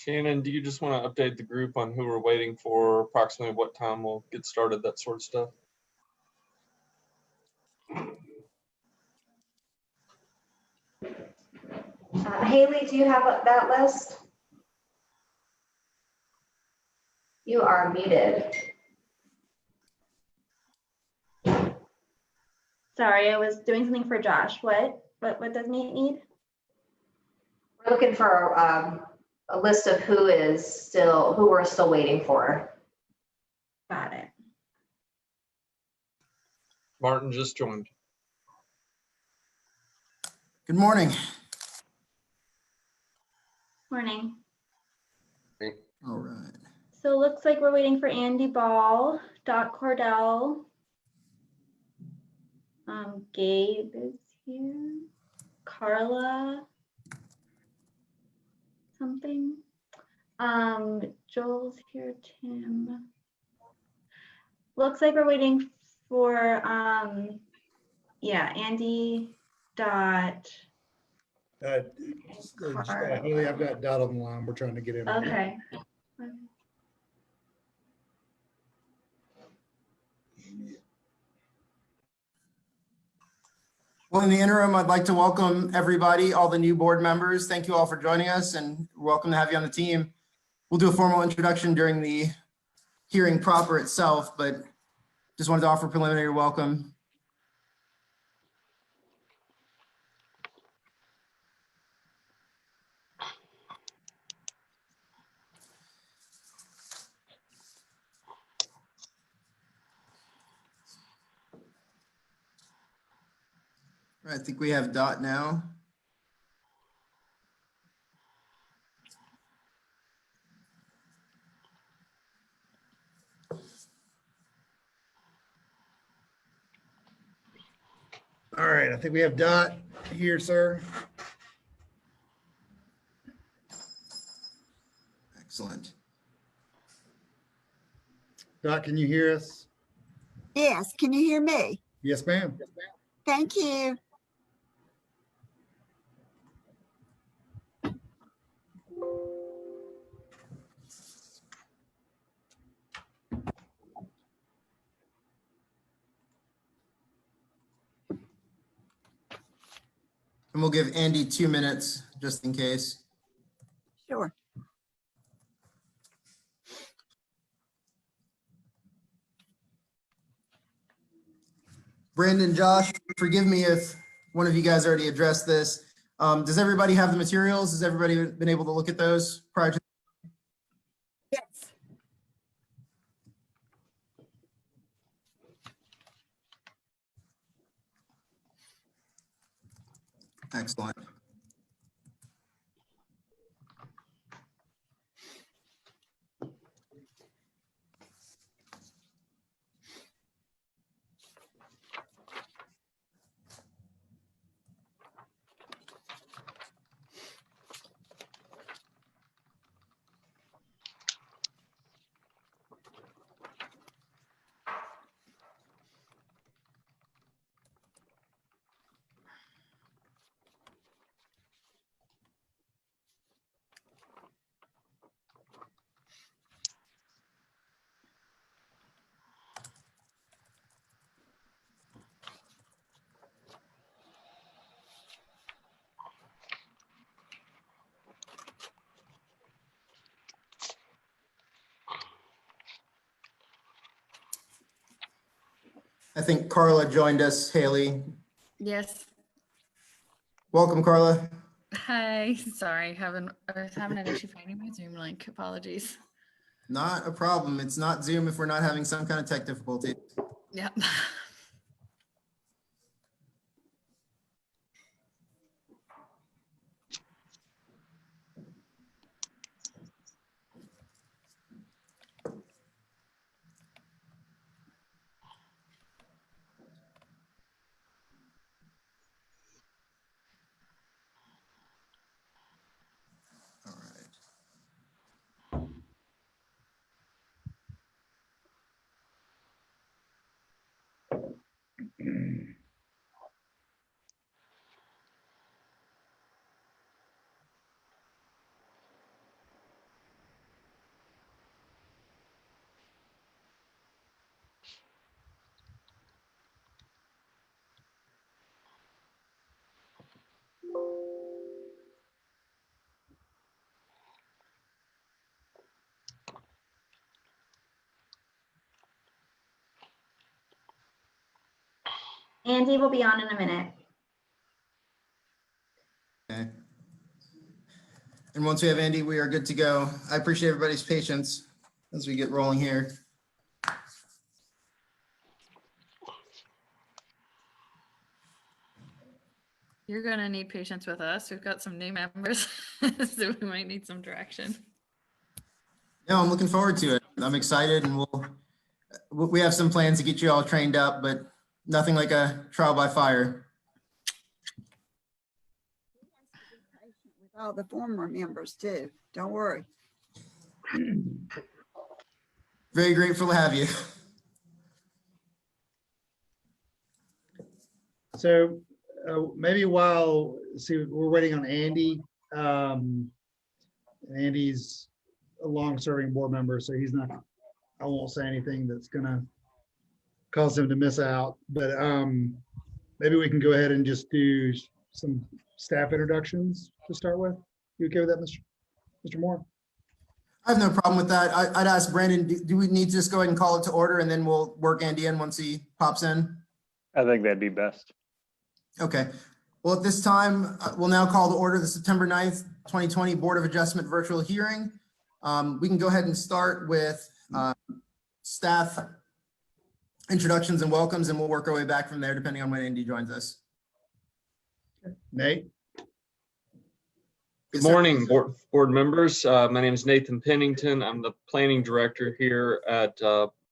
Shannon, do you just want to update the group on who we're waiting for, approximately what time we'll get started, that sort of stuff? Haley, do you have that list? You are muted. Sorry, I was doing something for Josh. What does Nate need? We're looking for a list of who we're still waiting for. Got it. Martin just joined. Good morning. Morning. All right. So it looks like we're waiting for Andy Ball, Dot Cordell. Gabe is here. Carla something. Joel's here, Tim. Looks like we're waiting for Andy, Dot. Haley, I've got Dot on the line. We're trying to get in. Okay. Well, in the interim, I'd like to welcome everybody, all the new board members. Thank you all for joining us and welcome to have you on the team. We'll do a formal introduction during the hearing proper itself, but just wanted to offer preliminary welcome. I think we have Dot now. All right, I think we have Dot here, sir. Excellent. Dot, can you hear us? Yes, can you hear me? Yes, ma'am. Thank you. And we'll give Andy 2 minutes just in case. Sure. Brandon, Josh, forgive me if one of you guys already addressed this. Does everybody have the materials? Has everybody been able to look at those prior to? Yes. Excellent. I think Carla joined us, Haley. Yes. Welcome, Carla. Hi. Sorry, I was having an issue finding my Zoom link. Apologies. Not a problem. It's not Zoom if we're not having some kind of tech difficulty. Yep. All right. Andy will be on in a minute. Okay. And once we have Andy, we are good to go. I appreciate everybody's patience as we get rolling here. You're gonna need patience with us. We've got some new members, so we might need some direction. No, I'm looking forward to it. I'm excited, and we have some plans to get you all trained up, but nothing like a trial by fire. With all the former members too. Don't worry. Very grateful to have you. So maybe while, see, we're waiting on Andy. Andy's a long-serving board member, so he's not, I won't say anything that's gonna cause him to miss out, but maybe we can go ahead and just do some staff introductions to start with. You okay with that, Mr. Moore? I have no problem with that. I'd ask Brandon, do we need to just go ahead and call it to order, and then we'll work Andy in once he pops in? I think that'd be best. Okay. Well, at this time, we'll now call to order the September 9th, 2020 Board of Adjustment virtual hearing. We can go ahead and start with staff introductions and welcomes, and we'll work our way back from there depending on when Andy joins us. Nate? Good morning, board members. My name is Nathan Pennington. I'm the planning director here at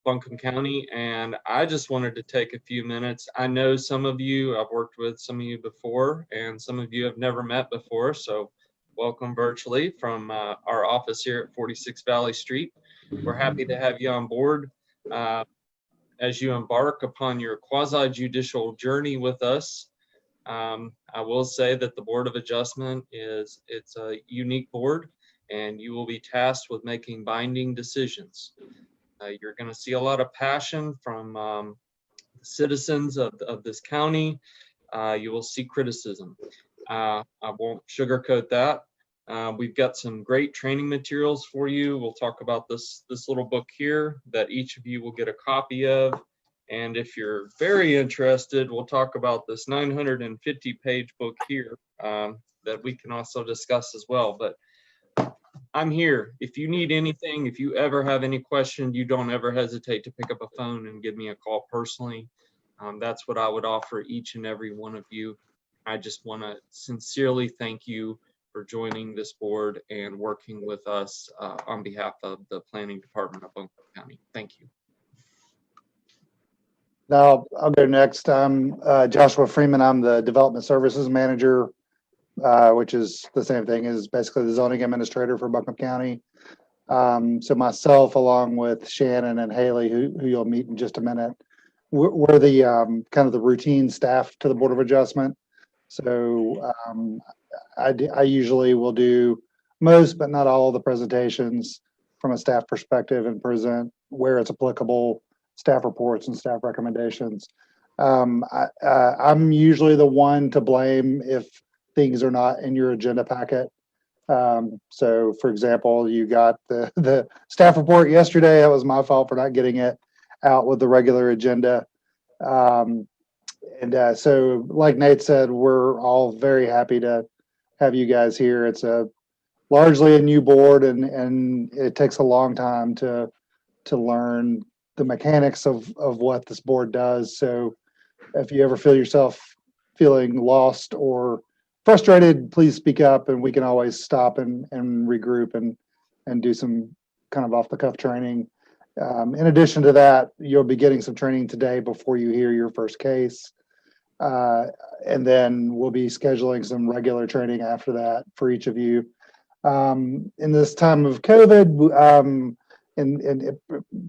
Buncombe County, and I just wanted to take a few minutes. I know some of you, I've worked with some of you before, and some of you have never met before, so welcome virtually from our office here at 46 Valley Street. We're happy to have you on board as you embark upon your quasi-judicial journey with us. I will say that the Board of Adjustment it's a unique board, and you will be tasked with making binding decisions. You're going to see a lot of passion from the citizens of this county. You will see criticism. I won't sugarcoat that. We've got some great training materials for you. We'll talk about this little book here that each of you will get a copy of. And if you're very interested, we'll talk about this 950-page book here that we can also discuss as well. But I'm here. If you need anything, if you ever have any questions, you don't ever hesitate to pick up a phone and give me a call personally. That's what I would offer each and every one of you. I just want to sincerely thank you for joining this board and working with us on behalf of the Planning Department of Buncombe County. Thank you. Now I'll go next. I'm Joshua Freeman. I'm the Development Services Manager, which is the same thing as basically the zoning administrator for Buncombe County. So myself, along with Shannon and Haley, who you'll meet in just a minute, we're the kind of the routine staff to the Board of Adjustment. So I usually will do most, but not all of the presentations from a staff perspective and present where it's applicable staff reports and staff recommendations. I'm usually the one to blame if things are not in your agenda packet. So for example, you got the staff report yesterday. That was my fault for not getting it out with the regular agenda. So like Nate said, we're all very happy to have you guys here. It's largely a new board, and it takes a long time to learn the mechanics of what this board does. So if you ever feel yourself feeling lost or frustrated, please speak up, and we can always stop and regroup and do some kind of off the cuff training. In addition to that, you'll be getting some training today before you hear your first case. And then we'll be scheduling some regular training after that for each of you. In this time of COVID, in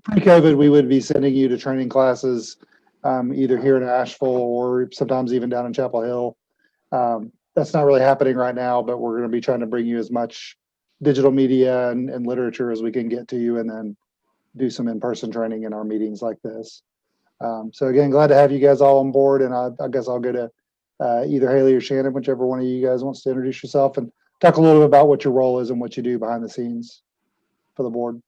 pre-COVID, we would be sending you to training classes, either here in Asheville or sometimes even down in Chapel Hill. That's not really happening right now, but we're going to be trying to bring you as much digital media and literature as we can get to you, and then do some in-person training in our meetings like this. So again, glad to have you guys all on board, and I guess I'll go to either Haley or Shannon, whichever one of you guys wants to introduce yourself and talk a little bit about what your role is and what you do behind the scenes for the board.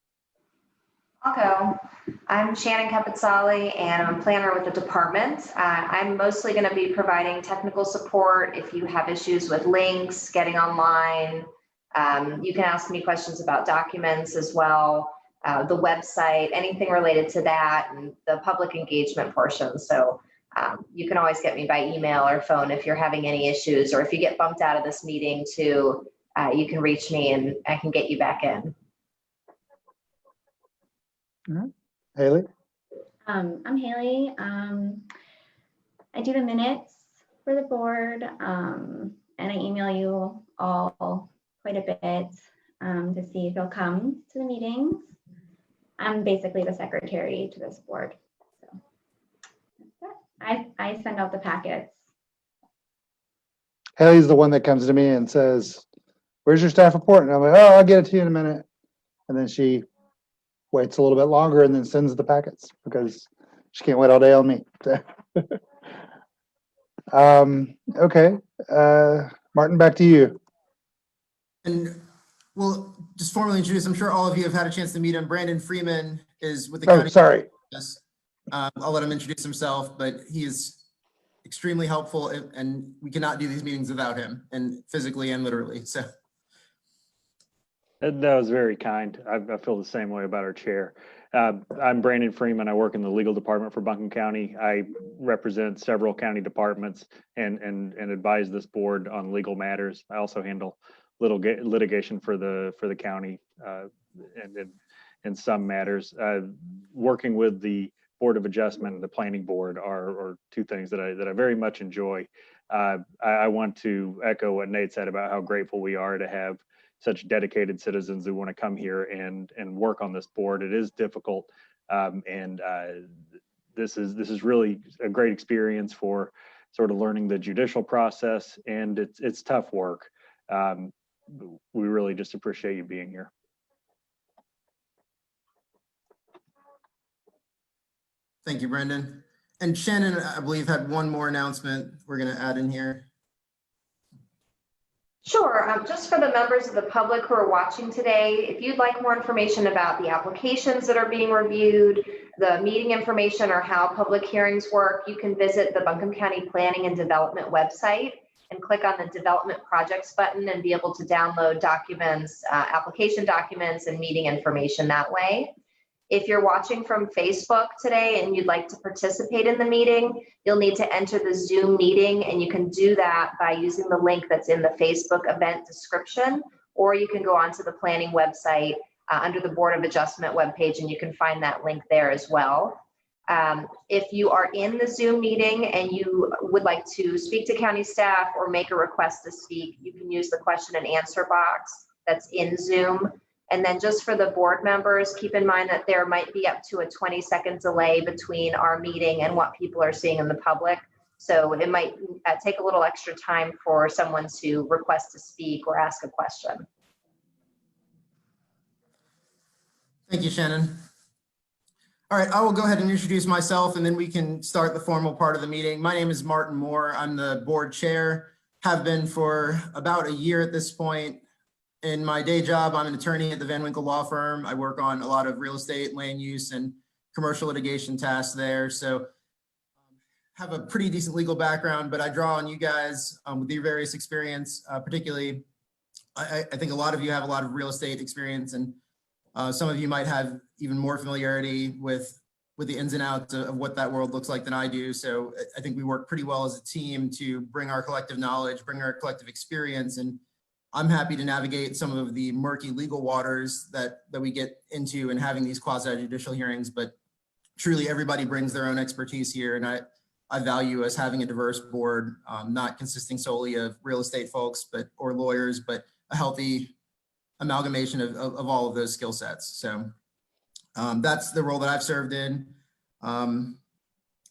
I'll go. I'm Shannon Capizzali, and I'm a planner with the department. I'm mostly going to be providing technical support if you have issues with links, getting online. You can ask me questions about documents as well, the website, anything related to that, and the public engagement portion. So you can always get me by email or phone if you're having any issues, or if you get bumped out of this meeting too, you can reach me and I can get you back in. Haley? I'm Haley. I do the minutes for the board, and I email you all quite a bit to see if you'll come to the meetings. I'm basically the secretary to this board. So that's it. I send out the packets. Haley's the one that comes to me and says, "Where's your staff report?" And I'm like, "Oh, I'll get it to you in a minute." And then she waits a little bit longer and then sends the packets because she can't wait all day on me. Okay. Martin, back to you. And we'll just formally introduce, I'm sure all of you have had a chance to meet him. Brandon Freeman is with the Oh, county. sorry. I'll let him introduce himself, but he is extremely helpful and we cannot do these meetings without him, and physically and literally. So That was very kind. I feel the same way about our chair. I'm Brandon Freeman. I work in the legal department for Buncombe County. I represent several county departments and advise this board on legal matters. I also handle litigation for the county and in some matters. Working with the Board of Adjustment and the Planning Board are two things that I very much enjoy. I want to echo what Nate said about how grateful we are to have such dedicated citizens who want to come here and work on this board. It is difficult, and this is really a great experience for sort of learning the judicial process, and it's tough work. We really just appreciate you being here. thank you, Brendan. And Shannon, I believe, had one more announcement we're going to add in here. Sure. Just for the members of the public who are watching today, if you'd like more information about the applications that are being reviewed, the meeting information, or how public hearings work, you can visit the Buncombe County Planning and Development website and click on the Development Projects button and be able to download documents, application documents, and meeting information that way. If you're watching from Facebook today and you'd like to participate in the meeting, you'll need to enter the Zoom meeting, and you can do that by using the link that's in the Facebook event description, or you can go onto the planning website under the Board of Adjustment webpage, and you can find that link there as well. If you are in the Zoom meeting and you would like to speak to county staff or make a request to speak, you can use the question and answer box that's in Zoom. And then just for the board members, keep in mind that there might be up to a 20-second delay between our meeting and what people are seeing in the public. So it might take a little extra time for someone to request to speak or ask a question. Thank you, Shannon. All right, I will go ahead and introduce myself and then we can start the formal part of the meeting. My name is Martin Moore. I'm the board chair, have been for about a year at this point. In my day job, I'm an attorney at the Van Winkle Law Firm. I work on a lot of real estate, land use, and commercial litigation tasks there. So have a pretty decent legal background, but I draw on you guys with your various experience, particularly, I think a lot of you have a lot of real estate experience, and some of you might have even more familiarity with the ins and outs of what that world looks like than I do. So I think we work pretty well as a team to bring our collective knowledge, bring our collective experience, and I'm happy to navigate some of the murky legal waters that we get into in having these quasi-judicial hearings, but truly everybody brings their own expertise here. And I value us having a diverse board, not consisting solely of real estate folks, or lawyers, but a healthy amalgamation of all of those skill sets. So that's the role that I've served in.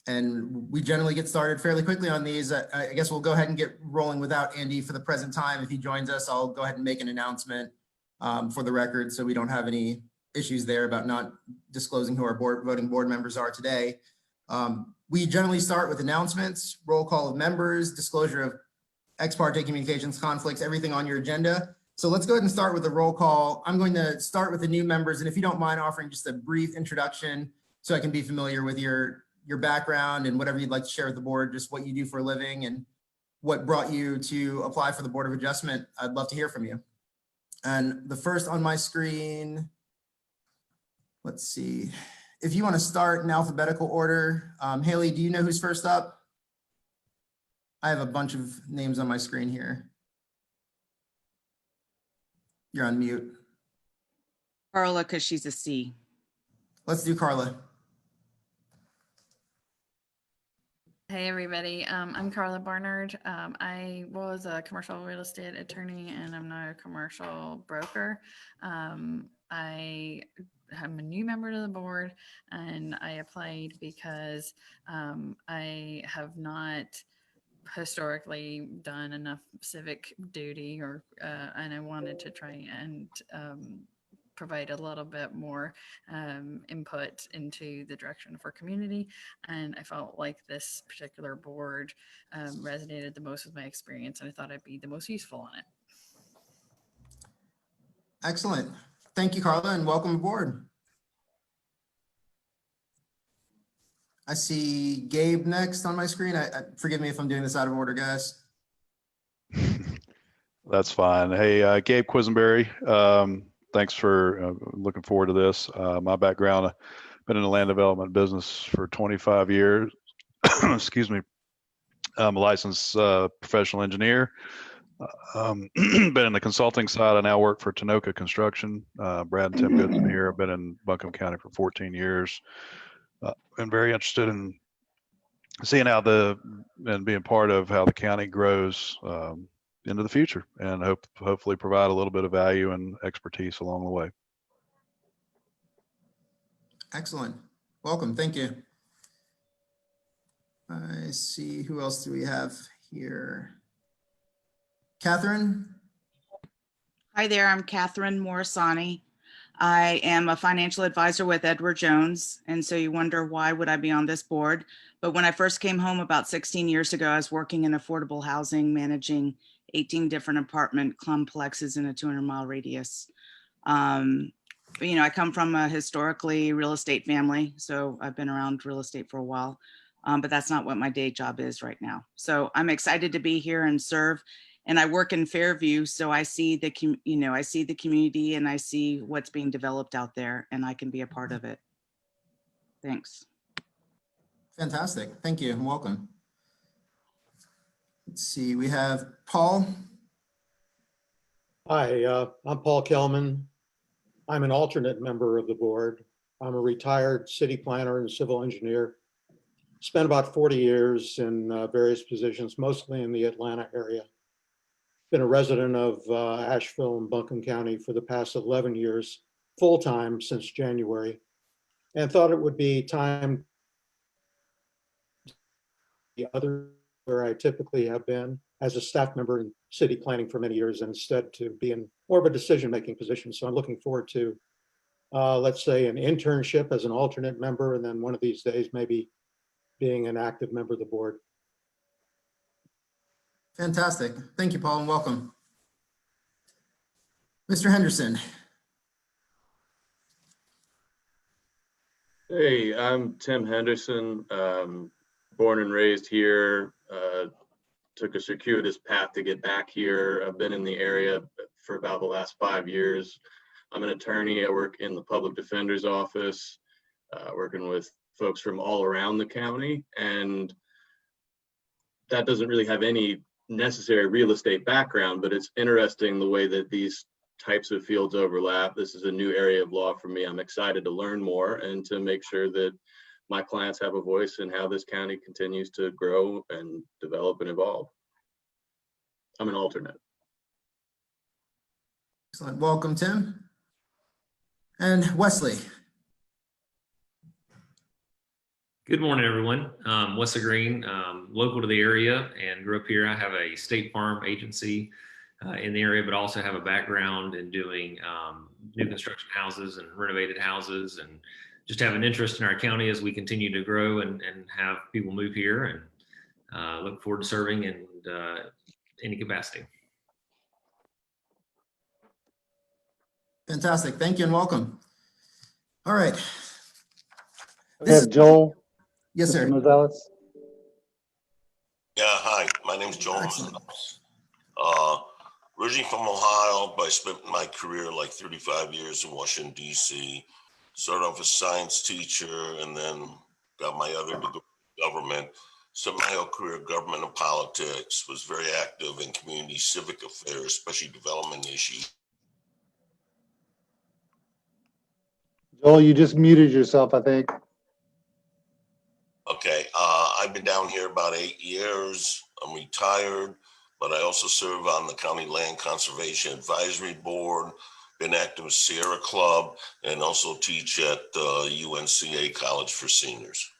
And we generally get started fairly quickly on these. I guess we'll go ahead and get rolling without Andy for the present time. If he joins us, I'll go ahead and make an announcement for the record so we don't have any issues there about not disclosing who our voting board members are today. We generally start with announcements, roll call of members, disclosure of ex parte communications, conflicts, everything on your agenda. So let's go ahead and start with a roll call. I'm going to start with the new members, and if you don't mind offering just a brief introduction so I can be familiar with your background and whatever you'd like to share with the board, just what you do for a living and what brought you to apply for the Board of Adjustment. I'd love to hear from you. And the first on my screen, let's see. If you want to start in alphabetical order, Haley, do you know who's first up? I have a bunch of names on my screen here. You're on mute. Carla, because she's a C. Let's do Carla. Hey, everybody. I'm Carla Barnard. I was a commercial real estate attorney and I'm now a commercial broker. I'm a new member to the board and I applied because I have not historically done enough civic duty and I wanted to try and provide a little bit more input into the direction of our community. And I felt like this particular board resonated the most with my experience and I thought I'd be the most useful on it. Excellent. Thank you, Carla, and welcome aboard. I see Gabe next on my screen. Forgive me if I'm doing this out of order, guys. That's fine. Hey, Gabe Quisenberry. Thanks for looking forward to this. My background, I've been in the land development business for 25 years. Excuse me. I'm a licensed professional engineer. Been in the consulting side. I now work for Tanoka Construction. Brad and Tim Goodson here. I've been in Buncombe County for 14 years. I'm very interested in seeing and being part of how the county grows into the future, and hopefully provide a little bit of value and expertise along the way. Excellent. Welcome. Thank you. I see, who else do we have here? Catherine? Hi there, I'm Catherine Morissani. I am a financial advisor with Edward Jones. And so you wonder, why would I be on this board? But when I first came home about 16 years ago, I was working in affordable housing, managing 18 different apartment complexes in a 200-mile radius. But, I come from a historically real estate family, so I've been around real estate for a while, but that's not what my day job is right now. So I'm excited to be here and serve. And I work in Fairview, so I see the community and I see what's being developed out there, and I can be a part of it. Thanks. Fantastic. Thank you and welcome. Let's see, we have Paul. Hi, I'm Paul Kelman. I'm an alternate member of the board. I'm a retired city planner and civil engineer. Spent about 40 years in various positions, mostly in the Atlanta area. Been a resident of Asheville and Buncombe County for the past 11 years, full-time since January, and thought it would be time the other where I typically have been as a staff member in city planning for many years, and instead to be in more of a decision-making position. So I'm looking forward to, let's say, an internship as an alternate member, and then one of these days maybe being an active member of the board. Fantastic. Thank you, Paul, and welcome. Mr. Henderson. Hey, I'm Tim Henderson, born and raised here, took a circuitous path to get back here. I've been in the area for about the last 5 years. I'm an attorney. I work in the public defender's office, working with folks from all around the county, and that doesn't really have any necessary real estate background, but it's interesting the way that these types of fields overlap. This is a new area of law for me. I'm excited to learn more and to make sure that my clients have a voice in how this county continues to grow and develop and evolve. I'm an alternate. Excellent. Welcome, Tim. And Wesley. Good morning, everyone. Wesley Green, local to the area and grew up here. I have a State Farm agency in the area, but also have a background in doing new construction houses and renovated houses, and just have an interest in our county as we continue to grow and have people move here, and look forward to serving in any capacity. Fantastic. Thank you and welcome. All right. We have Joel. Yes, sir. Mr. Mozales. Yeah, hi, my name's Joel. Excellent. Originally from Ohio, but I spent my career like 35 years in Washington, D.C. Started off as a science teacher and then got my other degree in government. Spent my whole career in government and politics, was very active in community civic affairs, especially development issues. Joel, you just muted yourself, I think. Okay, I've been down here about 8 years. I'm retired, but I also serve on the County Land Conservation Advisory Board, been active with Sierra Club, and also teach at UNCA College for Seniors.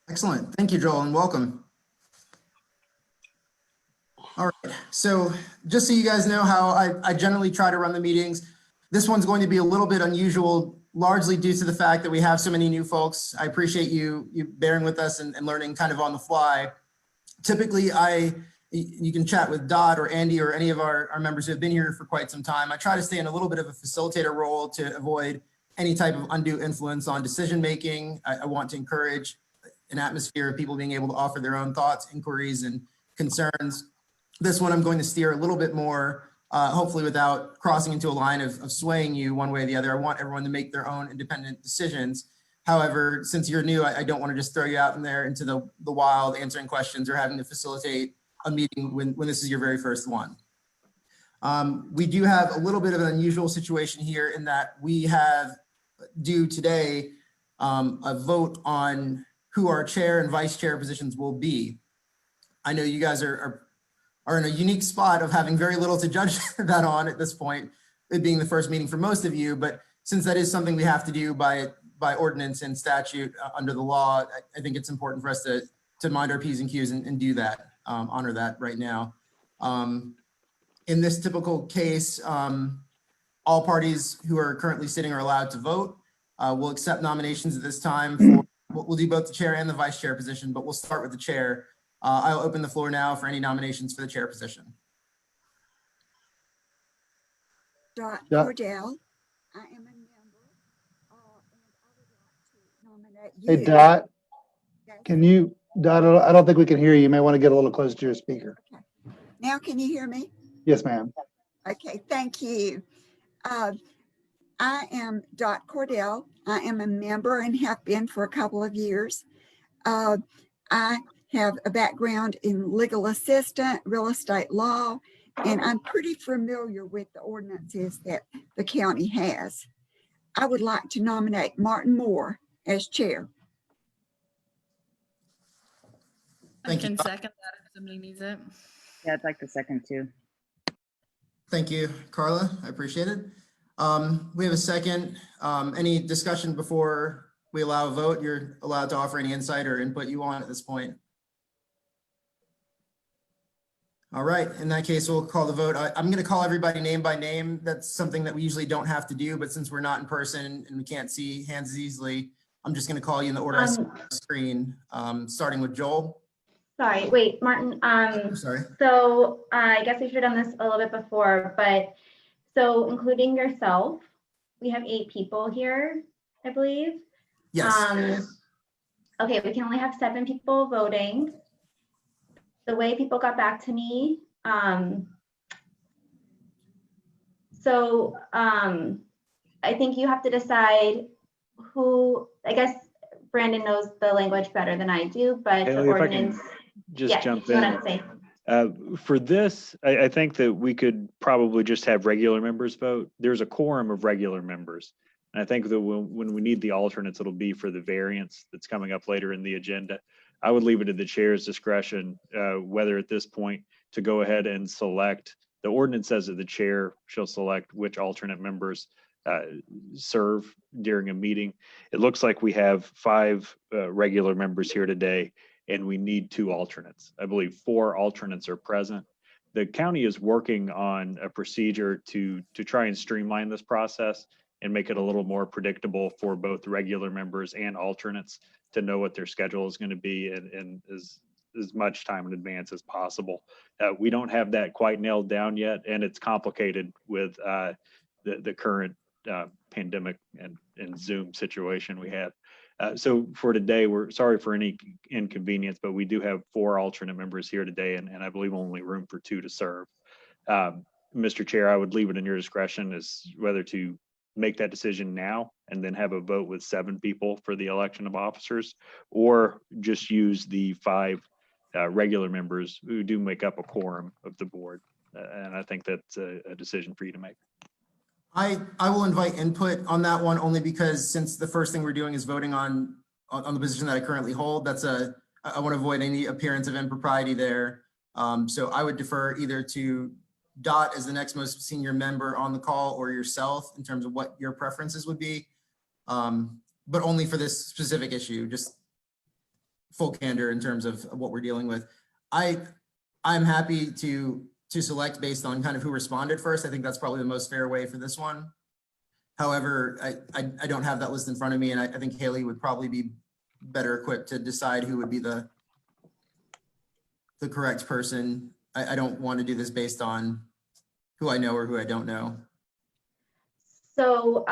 Excellent. Thank you, Joel, and welcome. All right. So just so you guys know how I generally try to run the meetings, this one's going to be a little bit unusual, largely due to the fact that we have so many new folks. I appreciate you bearing with us and learning kind of on the fly. Typically, you can chat with Dot or Andy or any of our members who have been here for quite some time. I try to stay in a little bit of a facilitator role to avoid any type of undue influence on decision making. I want to encourage an atmosphere of people being able to offer their own thoughts, inquiries, and concerns. This one I'm going to steer a little bit more, hopefully without crossing into a line of swaying you one way or the other. I want everyone to make their own independent decisions. However, since you're new, I don't want to just throw you out in there into the wild answering questions or having to facilitate a meeting when this is your very first one. We do have a little bit of an unusual situation here in that we have due today a vote on who our chair and vice chair positions will be. I know you guys are in a unique spot of having very little to judge that on at this point, it being the first meeting for most of you, but since that is something we have to do by ordinance and statute under the law, I think it's important for us to mind our P's and Q's and do that, honor that right now. In this typical case, all parties who are currently sitting are allowed to vote. We'll accept nominations at this time. We'll do both the chair and the vice chair position, but we'll start with the chair. I'll open the floor now for any nominations for the chair position. Dot Cordell, I am a member, and I would like to nominate you. Hey, Dot, can you, Dot, I don't think we can hear you. You may want to get a little closer to your speaker. Okay. Now can you hear me? Yes, ma'am. Okay, thank you. I am Dot Cordell. I am a member and have been for a couple of years. I have a background in legal assistant, real estate law, and I'm pretty familiar with the ordinances that the county has. I would like to nominate Martin Moore as chair. I can second that if somebody needs it. Yeah, I'd like to second too. Thank you, Carla. I appreciate it. We have a second. Any discussion before we allow a vote? You're allowed to offer any insight or input you want at this point. All right, in that case, we'll call the vote. I'm going to call everybody name by name. That's something that we usually don't have to do, but since we're not in person and we can't see hands as easily, I'm just going to call you in the order I see on the screen, starting with Joel. Sorry, wait, Martin. Sorry. So I guess we should have done this a little bit before, but so including yourself, we have 8 people here, I believe. Yes. Okay, we can only have 7 people voting. The way people got back to me, I think you have to decide who, I guess Brandon knows the language better than I do, but Haley, the ordinance. Just jump in. For this, I think that we could probably just have regular members vote. There's a quorum of regular members. And I think that when we need the alternates, it'll be for the variance that's coming up later in the agenda. I would leave it at the chair's discretion, whether at this point to go ahead and select. The ordinance says that the chair shall select which alternate members serve during a meeting. It looks like we have 5 regular members here today, and we need 2 alternates. I believe 4 alternates are present. The county is working on a procedure to try and streamline this process and make it a little more predictable for both regular members and alternates to know what their schedule is going to be. And as as much time in advance as possible. We don't have that quite nailed down yet, and it's complicated with the current pandemic and Zoom situation we have. So for today, we're sorry for any inconvenience, but we do have 4 alternate members here today, and I believe only room for 2 to serve. Mr. Chair, I would leave it in your discretion as whether to make that decision now and then have a vote with 7 people for the election of officers, or just use the 5 regular members who do make up a quorum of the board. And I think that's a decision for you to make. I will invite input on that one only because since the first thing we're doing is voting on the position that I currently hold, I want to avoid any appearance of impropriety there. So I would defer either to Dot as the next most senior member on the call or yourself in terms of what your preferences would be, but only for this specific issue, just full candor in terms of what we're dealing with. I'm happy to select based on kind of who responded first. I think that's probably the most fair way for this one. However, I don't have that list in front of me, and I think Haley would probably be better equipped to decide who would be the correct person. I don't want to do this based on who I know or who I don't know. So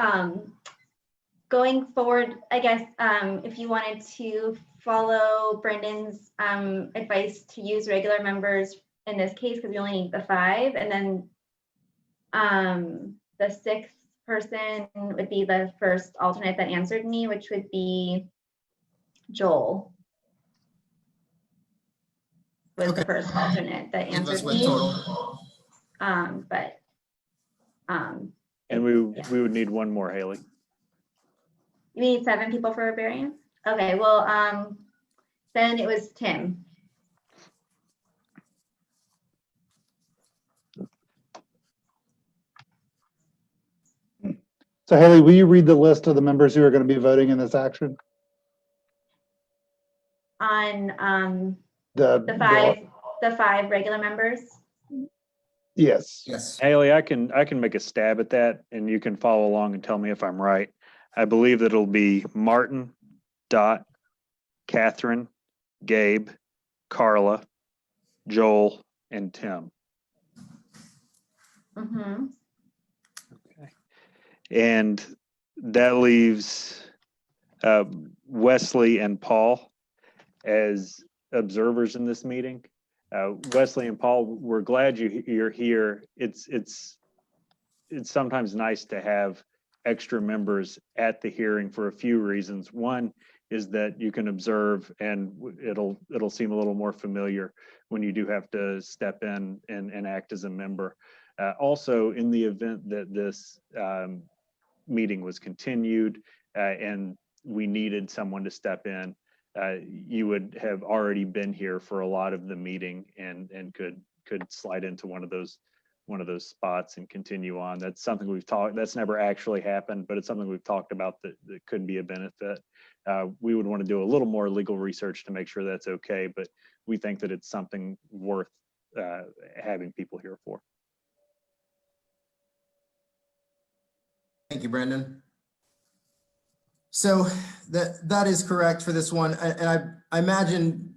going forward, I guess if you wanted to follow Brendan's advice to use regular members in this case, because we only need the 5, and then the 6th person would be the first alternate that answered me, which would be Joel. Was the first alternate that answered me. And we would need 1 more, Haley. You need 7 people for a variance? Okay, well, then it was Tim. So Haley, will you read the list of the members who are going to be voting in this action? On the 5 regular members. Yes. Haley, I can make a stab at that, and you can follow along and tell me if I'm right. I believe that it'll be Martin, Dot, Catherine, Gabe, Carla, Joel, and Tim. Mm-hmm. Okay. And that leaves Wesley and Paul as observers in this meeting. Wesley and Paul, we're glad you're here. It's sometimes nice to have extra members at the hearing for a few reasons. One is that you can observe, and it'll seem a little more familiar when you do have to step in and act as a member. Also, in the event that this meeting was continued and we needed someone to step in, you would have already been here for a lot of the meeting and could slide into one of those spots and continue on. That's something we've talked, that's never actually happened, but it's something we've talked about that could be a benefit. We would want to do a little more legal research to make sure that's okay, but we think that it's something worth having people here for. Thank you, Brendan. So that is correct for this one. And I imagine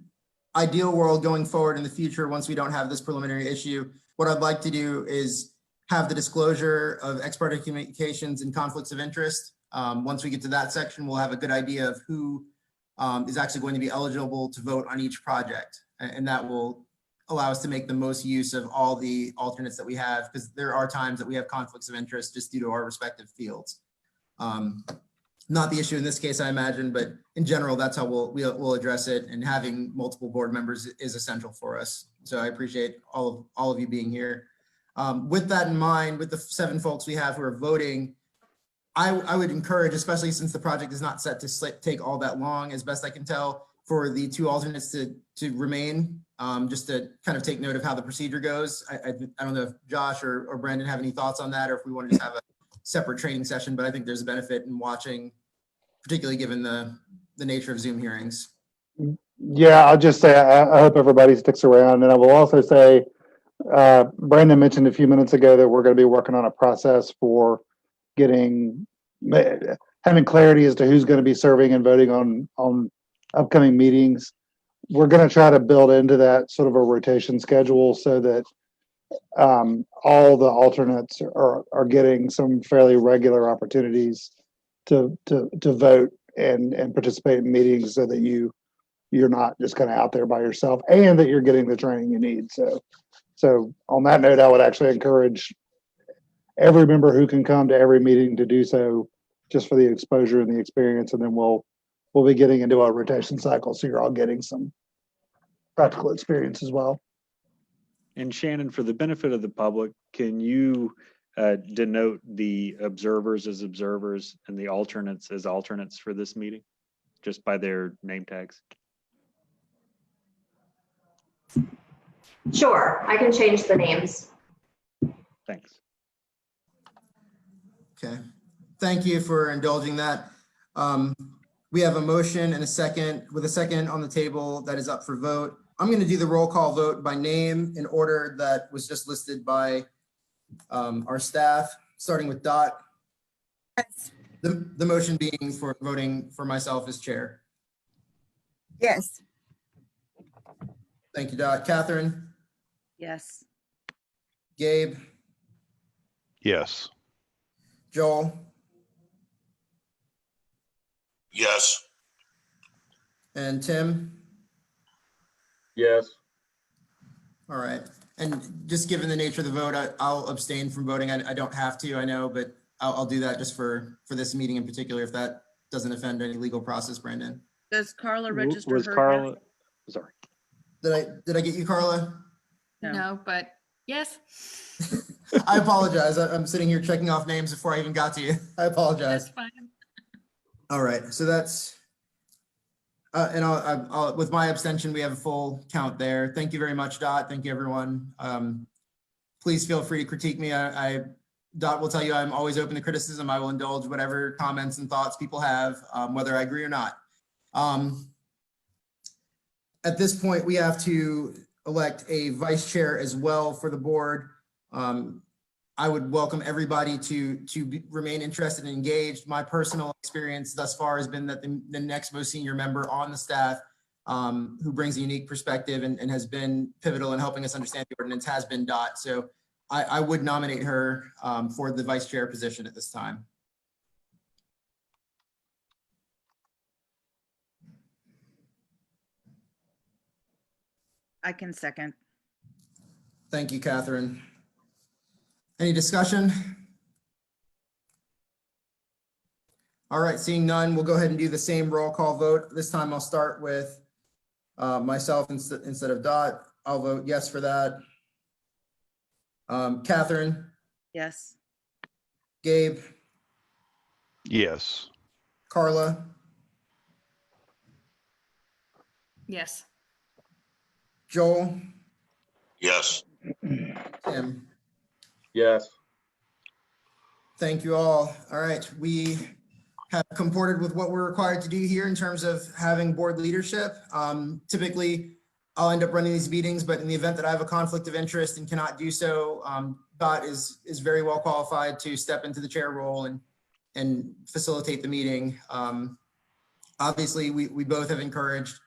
ideal world going forward in the future, once we don't have this preliminary issue, what I'd like to do is have the disclosure of ex parte communications and conflicts of interest. Once we get to that section, we'll have a good idea of who is actually going to be eligible to vote on each project. And that will allow us to make the most use of all the alternates that we have, because there are times that we have conflicts of interest just due to our respective fields. Not the issue in this case, I imagine, but in general, that's how we'll address it. And having multiple board members is essential for us. So I appreciate all of you being here. With that in mind, with the 7 folks we have who are voting, I would encourage, especially since the project is not set to take all that long, as best I can tell, for the 2 alternates to remain, just to kind of take note of how the procedure goes. I don't know if Josh or Brandon have any thoughts on that, or if we want to just have a separate training session, but I think there's a benefit in watching, particularly given the nature of Zoom hearings. Yeah, I'll just say I hope everybody sticks around. And I will also say, Brandon mentioned a few minutes ago that we're going to be working on a process for having clarity as to who's going to be serving and voting on upcoming meetings. we're going to try to build into that sort of a rotation schedule so that all the alternates are getting some fairly regular opportunities to vote and participate in meetings, so that you're not just kind of out there by yourself, and that you're getting the training you need. So on that note, I would actually encourage every member who can come to every meeting to do so, just for the exposure and the experience, and then we'll be getting into a rotation cycle, so you're all getting some practical experience as well. And Shannon, for the benefit of the public, can you denote the observers as observers and the alternates as alternates for this meeting, just by their name tags? Sure, I can change the names. Thanks. Okay, thank you for indulging that. We have a motion and a second, with a second on the table that is up for vote. I'm going to do the roll call vote by name in order that was just listed by our staff, starting with Dot. Yes. The motion being for voting for myself as chair. Yes. Thank you, Dot. Catherine, Yes. Gabe, Yes. Joel, Yes. and Tim. Yes. All right. And just given the nature of the vote, I'll abstain from voting. I don't have to, I know, but I'll do that just for this meeting in particular, if that doesn't offend any legal process, Brandon. Does Carla register Was her? Carla, sorry. Did I get you, Carla? No. No, but yes. I apologize. I'm sitting here checking off names before I even got to you. I apologize. That's fine. All right, so that's, and I'll, with my abstention, we have a full count there. Thank you very much, Dot. Thank you, everyone. Please feel free to critique me. Dot will tell you I'm always open to criticism. I will indulge whatever comments and thoughts people have, whether I agree or not. At this point, we have to elect a vice chair as well for the board. I would welcome everybody to remain interested and engaged. My personal experience thus far has been that the next most senior member on the staff, who brings a unique perspective and has been pivotal in helping us understand the ordinance, has been Dot. So I would nominate her for the vice chair position at this time. I can second. Thank you, Catherine. Any discussion? All right, seeing none, we'll go ahead and do the same roll call vote. This time I'll start with myself instead of Dot. I'll vote yes for that. Catherine, Yes. Gabe, Yes. Carla, Yes. Joel, Yes. Tim. Yes. Thank you all. All right, we have comported with what we're required to do here in terms of having board leadership. Typically, I'll end up running these meetings, but in the event that I have a conflict of interest and cannot do so, Dot is very well qualified to step into the chair role and facilitate the meeting. Obviously, we both have encouraged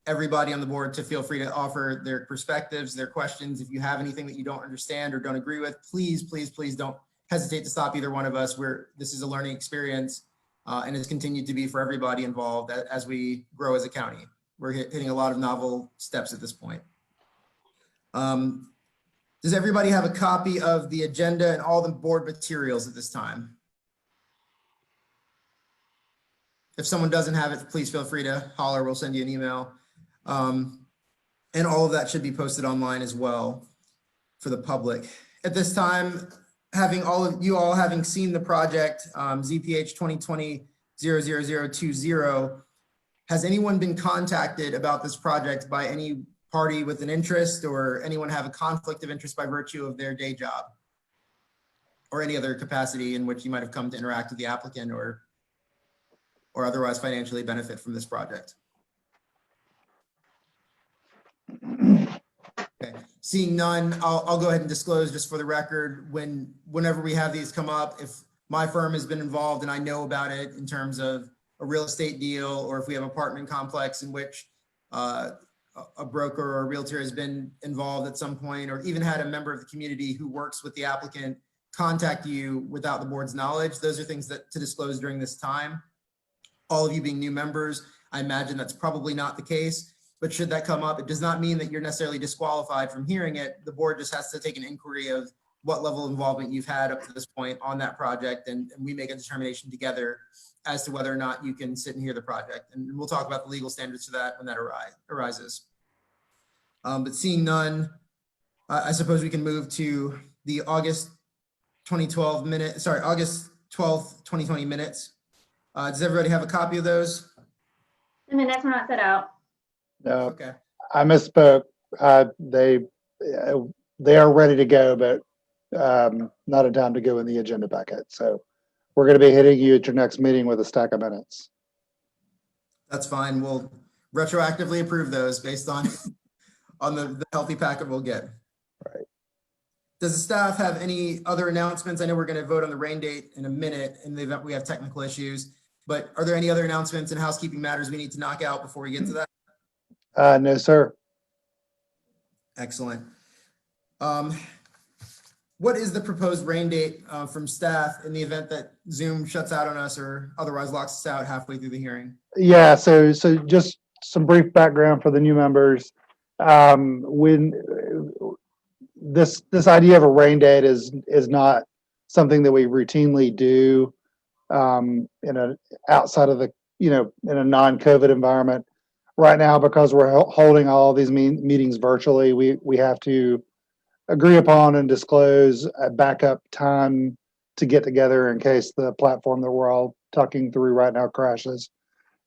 everybody on the board to feel free to offer their perspectives, their questions. If you have anything that you don't understand or don't agree with, please, please, please don't hesitate to stop either one of us. This is a learning experience and has continued to be for everybody involved as we grow as a county. We're hitting a lot of novel steps at this point. Does everybody have a copy of the agenda and all the board materials at this time? If someone doesn't have it, please feel free to holler. We'll send you an email. And all of that should be posted online as well for the public. At this time, having seen the project, ZPH 2020-00020, has anyone been contacted about this project by any party with an interest, or anyone have a conflict of interest by virtue of their day job or any other capacity in which you might have come to interact with the applicant or otherwise financially benefit from this project? Okay, seeing none, I'll go ahead and disclose just for the record, whenever we have these come up, if my firm has been involved and I know about it in terms of a real estate deal, or if we have an apartment complex in which a broker or a realtor has been involved at some point, or even had a member of the community who works with the applicant contact you without the board's knowledge, those are things that to disclose during this time. All of you being new members, I imagine that's probably not the case, but should that come up, it does not mean that you're necessarily disqualified from hearing it. The board just has to take an inquiry of what level of involvement you've had up to this point on that project, and we make a determination together as to whether or not you can sit and hear the project. And we'll talk about the legal standards for that when that arises. But seeing none, I suppose we can move to the August 12th, 2020 minutes. Does everybody have a copy of those? The minutes were not set out. No, Okay. I misspoke. They are ready to go, but not in time to go in the agenda packet. So we're going to be hitting you at your next meeting with a stack of minutes. That's fine. We'll retroactively approve those based on the healthy packet we'll get. Right. Does the staff have any other announcements? I know we're going to vote on the rain date in a minute in the event we have technical issues, but are there any other announcements and housekeeping matters we need to knock out before we get to that? No, sir. Excellent. What is the proposed rain date from staff in the event that Zoom shuts out on us or otherwise locks us out halfway through the hearing? Yeah, so just some brief background for the new members. When this idea of a rain date is not something that we routinely do outside of the, in a non-COVID environment. Right now, because we're holding all of these meetings virtually, we have to agree upon and disclose a backup time to get together in case the platform that we're all talking through right now crashes.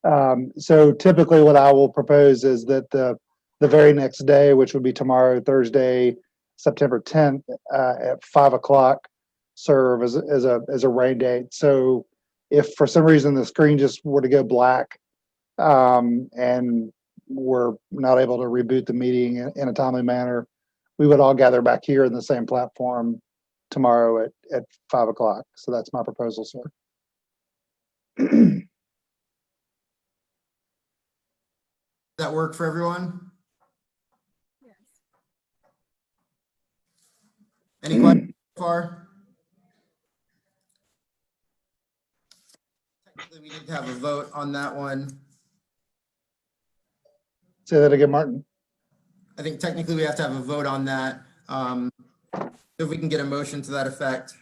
So typically what I will propose is that the very next day, which would be tomorrow, Thursday, September 10th, at 5 o'clock, serve as a rain date. So if for some reason the screen just were to go black, and we're not able to reboot the meeting in a timely manner, we would all gather back here in the same platform tomorrow at 5 o'clock. So that's my proposal, sir. Does that work for everyone? Yes. Any questions so far? Technically, we need to have a vote on that one. Say that again, Martin. I think technically we have to have a vote on that. If we can get a motion to that effect.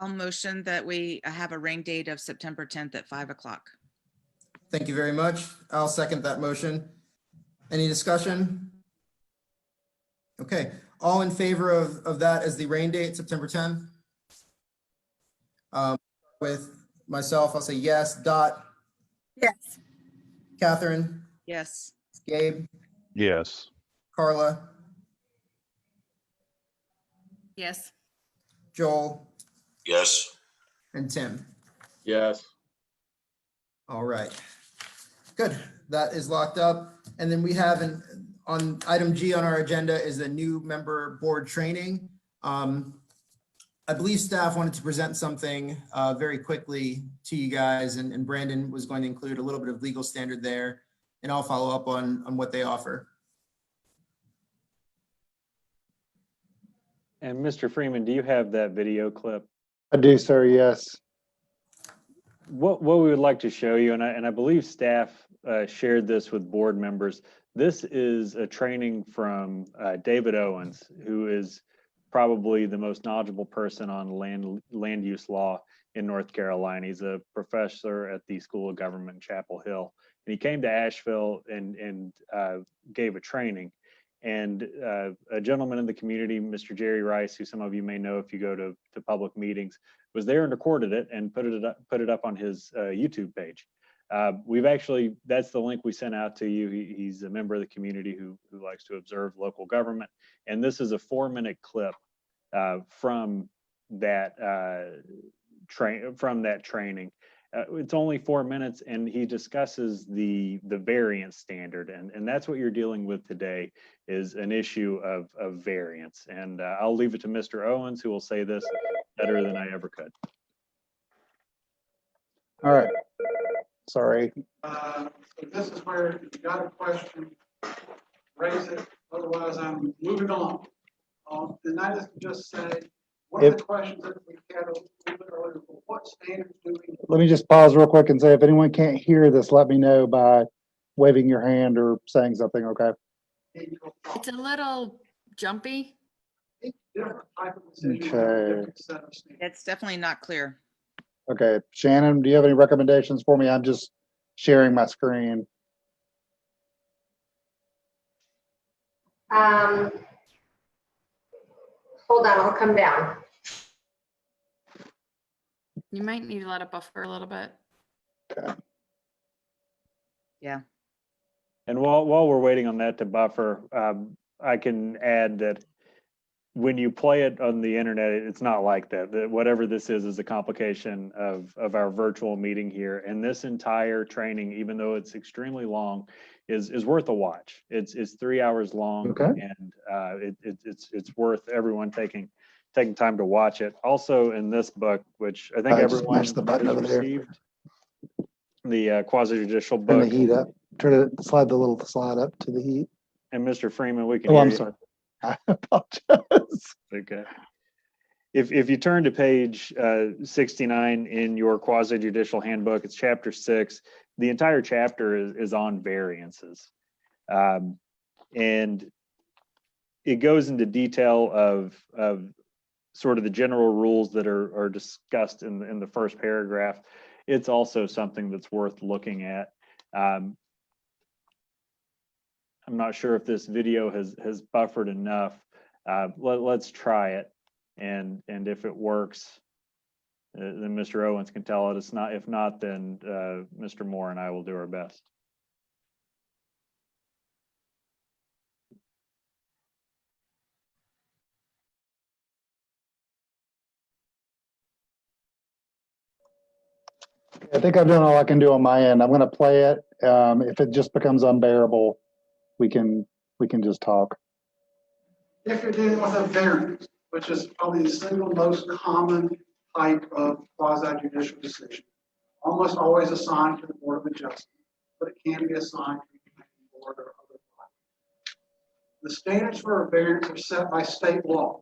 I'll motion that we have a rain date of September 10th at 5 o'clock. Thank you very much. I'll second that motion. Any discussion? Okay, all in favor of that as the rain date, September 10th? With myself, I'll say yes. Dot? Yes. Catherine? Yes. Gabe? Yes. Carla? Yes. Joel? Yes. And Tim? Yes. All right. Good. That is locked up. And then we have on item G on our agenda is a new member board training. I believe staff wanted to present something very quickly to you guys, and Brandon was going to include a little bit of legal standard there, and I'll follow up on what they offer. And Mr. Freeman, do you have that video clip? I do, sir. Yes. What we would like to show you, and I believe staff shared this with board members. This is a training from David Owens, who is probably the most knowledgeable person on land use law in North Carolina. He's a professor at the School of Government in Chapel Hill. And he came to Asheville and gave a training. And a gentleman in the community, Mr. Jerry Rice, who some of you may know if you go to public meetings, was there and recorded it and put it up on his YouTube page. We've actually, that's the link we sent out to you. He's a member of the community who likes to observe local government. And this is a 4-minute clip from that training. It's only 4 minutes, and he discusses the variance standard, and that's what you're dealing with today, is an issue of variance. And I'll leave it to Mr. Owens, who will say this better than I ever could. All right. Sorry. This is where you got a question raise it, otherwise I'm moving on. And that is to just say, one of the questions that we had a little bit earlier, what standards do we? Let me just pause real quick and say, if anyone can't hear this, let me know by waving your hand or saying something, okay? It's a little jumpy. Different type of decision, Okay. different set of standards. It's definitely not clear. Okay, Shannon, do you have any recommendations for me? I'm just sharing my screen. Hold on, I'll come down. You might need to let it buffer a little bit. Yeah. And while we're waiting on that to buffer, I can add that when you play it on the internet, it's not like that. Whatever this is a complication of our virtual meeting here. And this entire training, even though it's extremely long, is worth a watch. It's 3 hours long, Okay. and it's worth everyone taking time to watch it. Also, in this book, which I think Just everyone mash the button has over there. received, the Quasi-Judicial Turn book. the heat up. Turn it, slide the little slide up to the heat. And Mr. Freeman, we can Oh, hear I'm you. sorry. I apologize. Okay. If you turn to page 69 in your quasi-judicial handbook, it's chapter 6. The entire chapter is on variances. And it goes into detail of sort of the general rules that are discussed in the first paragraph. It's also something that's worth looking at. I'm not sure if this video has buffered enough. Let's try it. And if it works, then Mr. Owens can tell it. It's not. If not, then Mr. Moore and I will do our best. I think I've done all I can do on my end. I'm going to play it. If it just becomes unbearable, we can just talk. If you're dealing with a variance, which is probably the single most common type of quasi-judicial decision, almost always assigned to the Board of Adjustment, but it can be assigned to the Planning Board or other body. The standards for a variance are set by state law.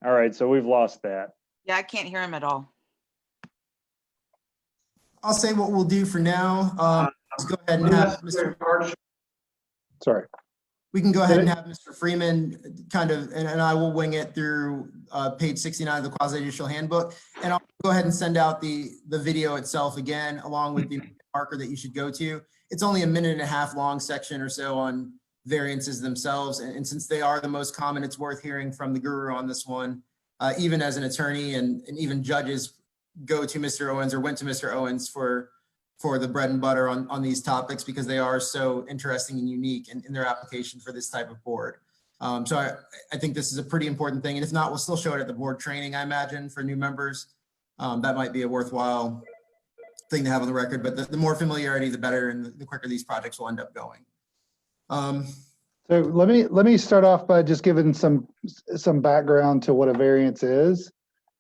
All right, so we've lost that. Yeah, I can't hear him at all. I'll say what we'll do for now. Let's go ahead and have Mr. Sorry. We can go ahead and have Mr. Freeman kind of, and I will wing it through page 69 of the Quasi-Judicial Handbook. And I'll go ahead and send out the video itself again, along with the marker that you should go to. It's only a 1.5 minute long section or so on variances themselves. And since they are the most common, it's worth hearing from the guru on this one. Even as an attorney and even judges go to Mr. Owens or went to Mr. Owens for the bread and butter on these topics because they are so interesting and unique in their application for this type of board. So I think this is a pretty important thing. And if not, we'll still show it at the board training, I imagine, for new members. That might be a worthwhile thing to have on the record, but the more familiarity, the better, and the quicker these projects will end up going. So let me start off by just giving some background to what a variance is.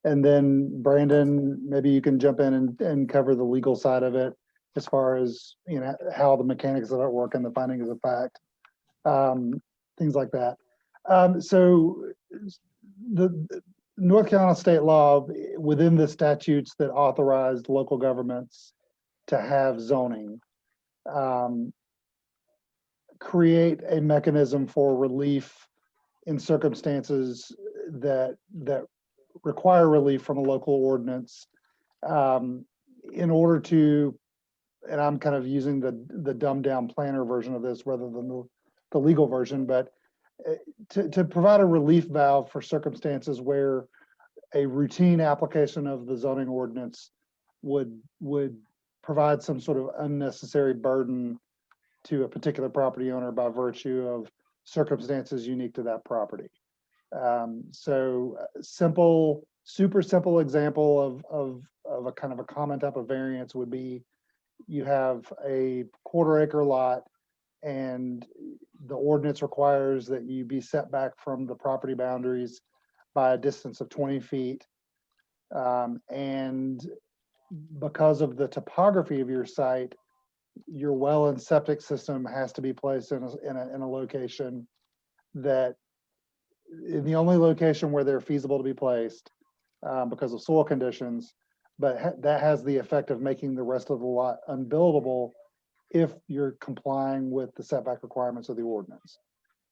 And then Brandon, maybe you can jump in and cover the legal side of it as far as, you know, how the mechanics of it work and the findings of fact, things like that. So the North Carolina state law within the statutes that authorized local governments to have zoning create a mechanism for relief in circumstances that require relief from a local ordinance in order to, and I'm kind of using the dumbed down planner version of this rather than the legal version, but to provide a relief valve for circumstances where a routine application of the zoning ordinance would provide some sort of unnecessary burden to a particular property owner by virtue of circumstances unique to that property. So super simple example of a kind of a common type of variance would be you have a 1/4 acre lot and the ordinance requires that you be set back from the property boundaries by a distance of 20 feet. And because of the topography of your site, your well and septic system has to be placed in a location that, in the only location where they're feasible to be placed because of soil conditions, but that has the effect of making the rest of the lot unbuildable if you're complying with the setback requirements of the ordinance.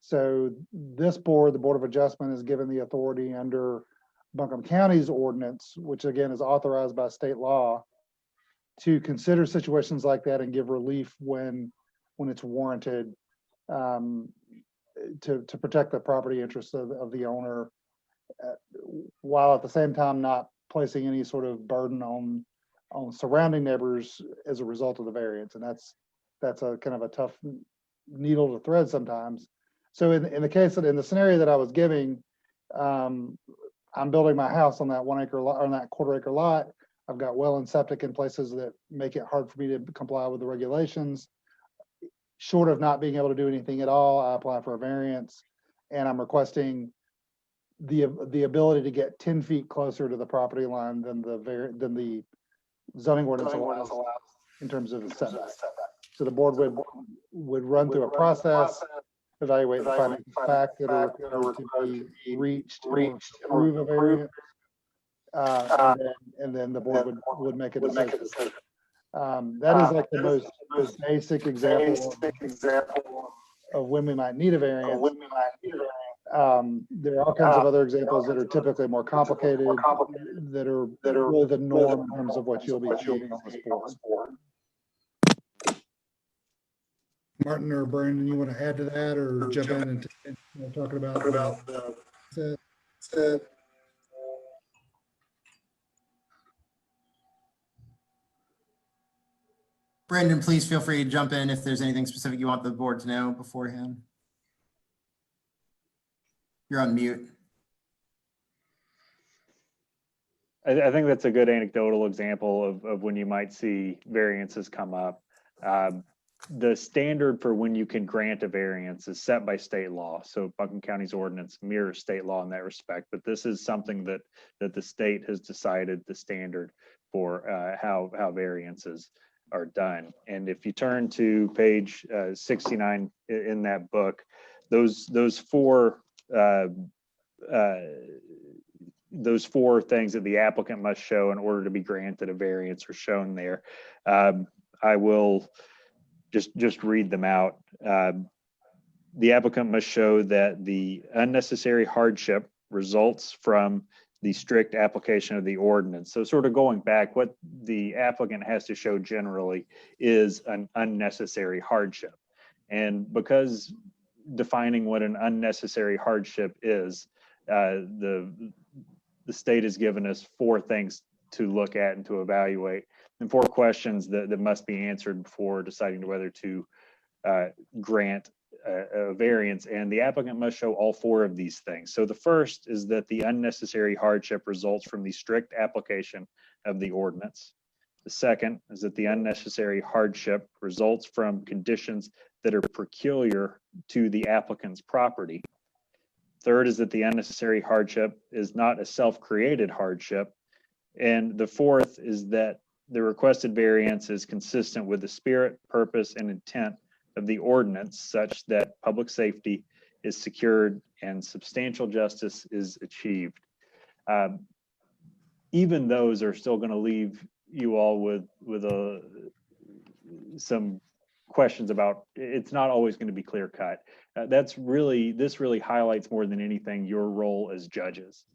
So this board, the Board of Adjustment, is given the authority under Buncombe County's ordinance, which again is authorized by state law, to consider situations like that and give relief when it's warranted, to protect the property interests of the owner, while at the same time not placing any sort of burden on surrounding neighbors as a result of the variance. And that's a kind of a tough needle to thread sometimes. So in the case in the scenario that I was giving, I'm building my house on that 1 acre lot, on that quarter acre lot. I've got well and septic in places that make it hard for me to comply with the regulations. Short of not being able to do anything at all, I apply for a variance, and I'm requesting the ability to get 10 feet closer to the property line than the zoning ordinance allows in terms of the setback. So the board would run through a process, evaluate the findings of fact that are required to be reached to approve a variance, and then the board would make a decision. That is like the most basic example of when we might need a variance. There are all kinds of other examples that are typically more complicated, that are really the norm in terms of what you'll be seeing on this board. Martin or Brandon, you want to add to that or jump in and talking about Brandon, please feel free to jump in if there's anything specific you want the board to know beforehand. You're on mute. I think that's a good anecdotal example of when you might see variances come up. The standard for when you can grant a variance is set by state law. So Buncombe County's ordinance mirrors state law in that respect, but this is something that the state has decided the standard for how variances are done. And if you turn to page 69 in that book, those four things that the applicant must show in order to be granted a variance are shown there. I will just read them out. The applicant must show that the unnecessary hardship results from the strict application of the ordinance. So sort of going back, what the applicant has to show generally is an unnecessary hardship. And because defining what an unnecessary hardship is, the state has given us 4 things to look at and to evaluate, and 4 questions that must be answered before deciding whether to grant a variance. And the applicant must show all 4 of these things. So the first is that the unnecessary hardship results from the strict application of the ordinance. The second is that the unnecessary hardship results from conditions that are peculiar to the applicant's property. Third is that the unnecessary hardship is not a self-created hardship. And the fourth is that the requested variance is consistent with the spirit, purpose, and intent of the ordinance, such that public safety is secured and substantial justice is achieved. Even those are still going to leave you all with some questions about, it's not always going to be clear cut. This really highlights more than anything your role as judges.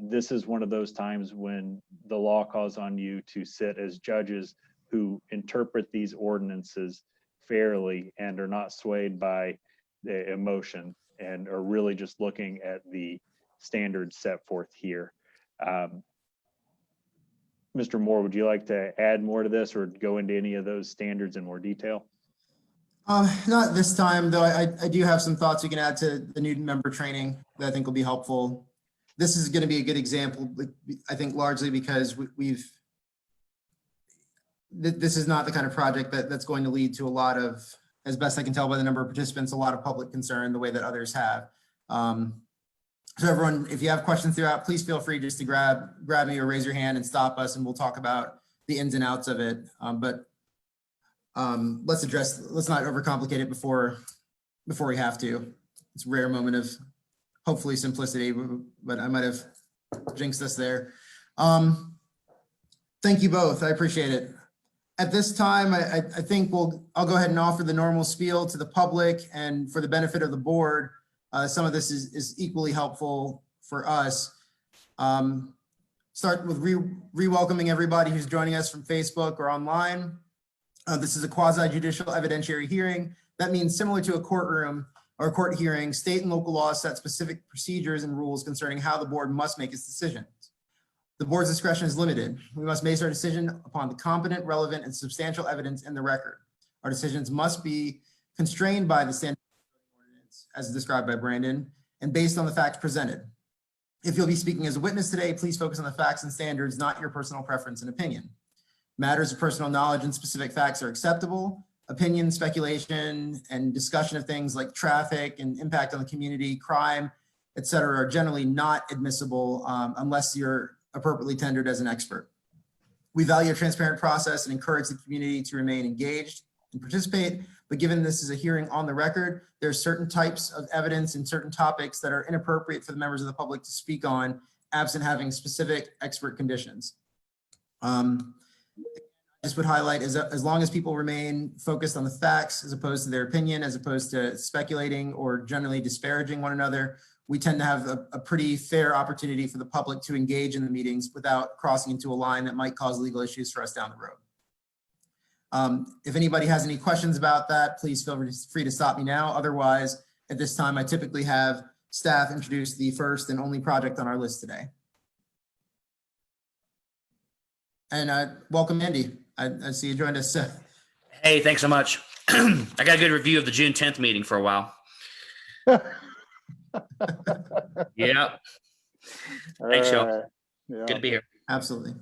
This is one of those times when the law calls on you to sit as judges who interpret these ordinances fairly and are not swayed by the emotion and are really just looking at the standards set forth here. Mr. Moore, would you like to add more to this or go into any of those standards in more detail? Not this time, though. I do have some thoughts we can add to the new member training that I think will be helpful. This is going to be a good example, I think, largely because this is not the kind of project that's going to lead to a lot of, as best I can tell by the number of participants, a lot of public concern the way that others have. So everyone, if you have questions throughout, please feel free just to grab me or raise your hand and stop us, and we'll talk about the ins and outs of it. Let's not overcomplicate it before we have to. It's a rare moment of hopefully simplicity, but I might have jinxed us there. Thank you both. I appreciate it. At this time, I think I'll go ahead and offer the normal spiel to the public, and for the benefit of the board, some of this is equally helpful for us. Start with re-welcoming everybody who's joining us from Facebook or online. This is a quasi-judicial evidentiary hearing. That means similar to a courtroom or a court hearing, state and local laws set specific procedures and rules concerning how the board must make its decisions. The board's discretion is limited. We must base our decision upon the competent, relevant, and substantial evidence in the record. Our decisions must be constrained by the standard ordinance as described by Brandon and based on the facts presented. If you'll be speaking as a witness today, please focus on the facts and standards, not your personal preference and opinion. Matters of personal knowledge and specific facts are acceptable. Opinion, speculation, and discussion of things like traffic and impact on the community, crime, et cetera, are generally not admissible unless you're appropriately tendered as an expert. We value a transparent process and encourage the community to remain engaged and participate, but given this is a hearing on the record, there are certain types of evidence and certain topics that are inappropriate for the members of the public to speak on, absent having specific expert conditions. I just would highlight, as long as people remain focused on the facts as opposed to their opinion, as opposed to speculating or generally disparaging one another, we tend to have a pretty fair opportunity for the public to engage in the meetings without crossing into a line that might cause legal issues for us down the road. If anybody has any questions about that, please feel free to stop me now. Otherwise, at this time, I typically have staff introduce the first and only project on our list today. And welcome, Andy. I see you joined us. Hey, thanks so much. I got a good review of the June 10th meeting for a while. Yeah. Thanks, y'all. Yeah. Good to be here. Absolutely.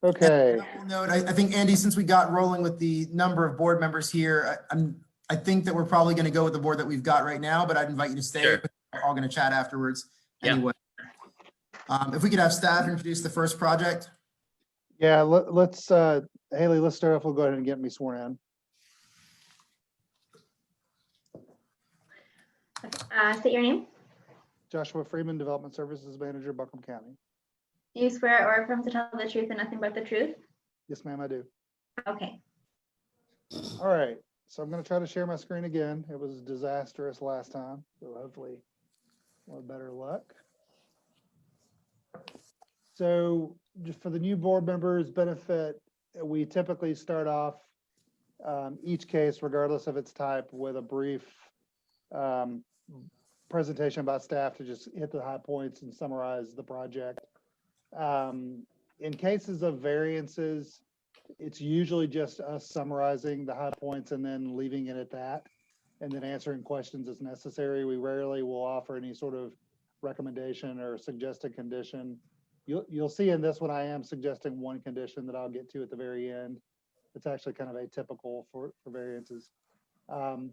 Okay. Note, I think, Andy, since we got rolling with the number of board members here, I think that we're probably going to go with the board that we've got right now, but I'd invite you to stay. Sure. We're all going to chat afterwards Yeah. anyway. If we could have staff introduce the first project. Yeah, let's, Haley, let's start off. We'll go ahead and get me sworn in. State your name. Joshua Freeman, Development Services Manager, Buncombe County. Do you swear or affirm to tell the truth and nothing but the truth? Yes, ma'am, I do. Okay. All right, so I'm going to try to share my screen again. It was disastrous last time, so hopefully we'll have better luck. So just for the new board members' benefit, we typically start off each case, regardless of its type, with a brief presentation about staff to just hit the high points and summarize the project. In cases of variances, it's usually just us summarizing the high points and then leaving it at that, and then answering questions as necessary. We rarely will offer any sort of recommendation or suggested condition. You'll see in this one, I am suggesting one condition that I'll get to at the very end. It's actually kind of atypical for variances.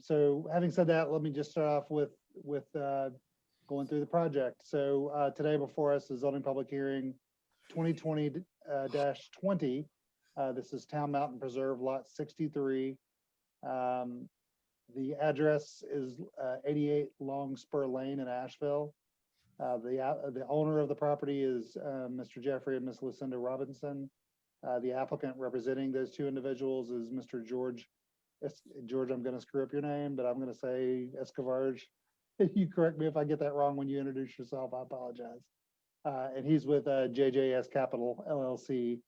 So having said that, let me just start off with going through the project. So today before us is zoning public hearing 2020-20. This is Town Mountain Preserve Lot 63. The address is 88 Long Spur Lane in Asheville. The owner of the property is Mr. Jeffrey and Miss Lucinda Robinson. The applicant representing those two individuals is Mr. George. George, I'm going to screw up your name, but I'm going to say Escobarge. You correct me if I get that wrong when you introduce yourself. I apologize. And he's with JJS Capital LLC.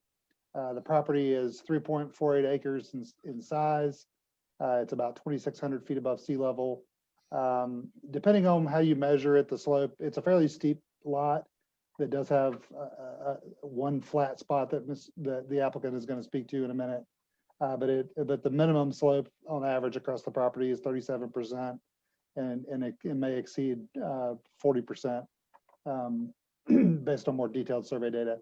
The property is 3.48 acres in size. It's about 2,600 feet above sea level. Depending on how you measure it, the slope, it's a fairly steep lot that does have one flat spot that the applicant is going to speak to in a minute. But the minimum slope on average across the property is 37%, and it may exceed 40% based on more detailed survey data.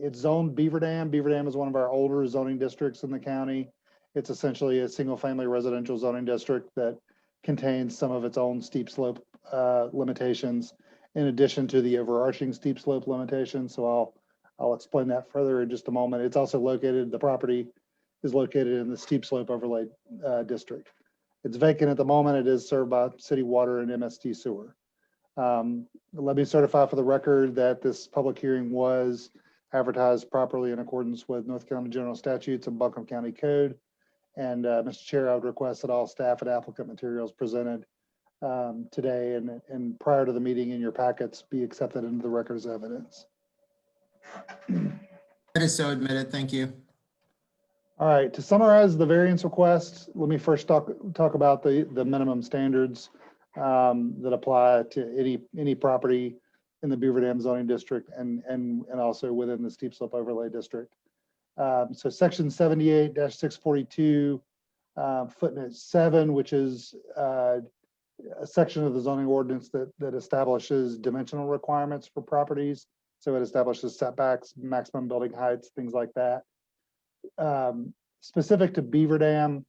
It's zoned Beaver Dam. Beaver Dam is one of our older zoning districts in the county. It's essentially a single-family residential zoning district that contains some of its own steep slope limitations. in addition to the overarching steep slope limitation. So I'll explain that further in just a moment. It's also located, the property is located in the steep slope overlay district. It's vacant at the moment. It is served by city water and MST sewer. Let me certify for the record that this public hearing was advertised properly in accordance with North Carolina General Statutes and Buncombe County Code. And Mr. Chair, I would request that all staff and applicant materials presented today and prior to the meeting in your packets be accepted into the record as evidence. That is so admitted. Thank you. All right, to summarize the variance request, let me first talk about the minimum standards that apply to any property in the Beaver Dam zoning district and also within the steep slope overlay district. So section 78-642 footnote 7, which is a section of the zoning ordinance that establishes dimensional requirements for properties. So it establishes setbacks, maximum building heights, things like that. Specific to Beaver Dam,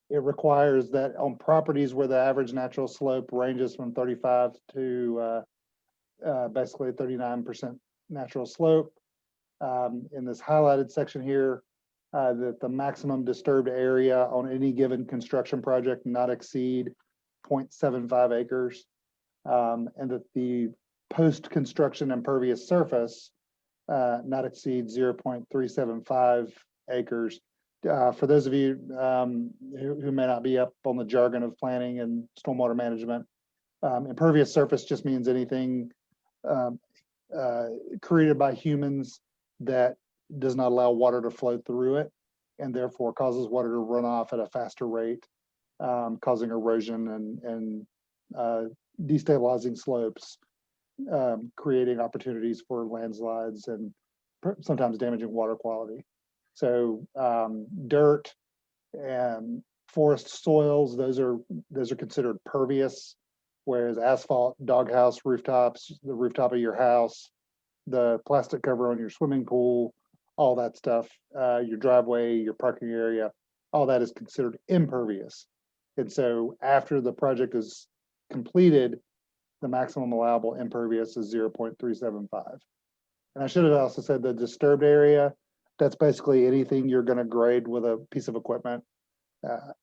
it requires that on properties where the average natural slope ranges from 35 to basically 39% natural slope. In this highlighted section here, that the maximum disturbed area on any given construction project not exceed 0.75 acres, and that the post-construction impervious surface not exceed 0.375 acres. For those of you who may not be up on the jargon of planning and stormwater management, impervious surface just means anything created by humans that does not allow water to flow through it and therefore causes water to run off at a faster rate, causing erosion and destabilizing slopes, creating opportunities for landslides and sometimes damaging water quality. So dirt and forest soils, those are considered pervious, whereas asphalt, doghouse rooftops, the rooftop of your house, the plastic cover on your swimming pool, all that stuff, your driveway, your parking area, all that is considered impervious. And so after the project is completed, the maximum allowable impervious is 0.375. And I should have also said the disturbed area, that's basically anything you're going to grade with a piece of equipment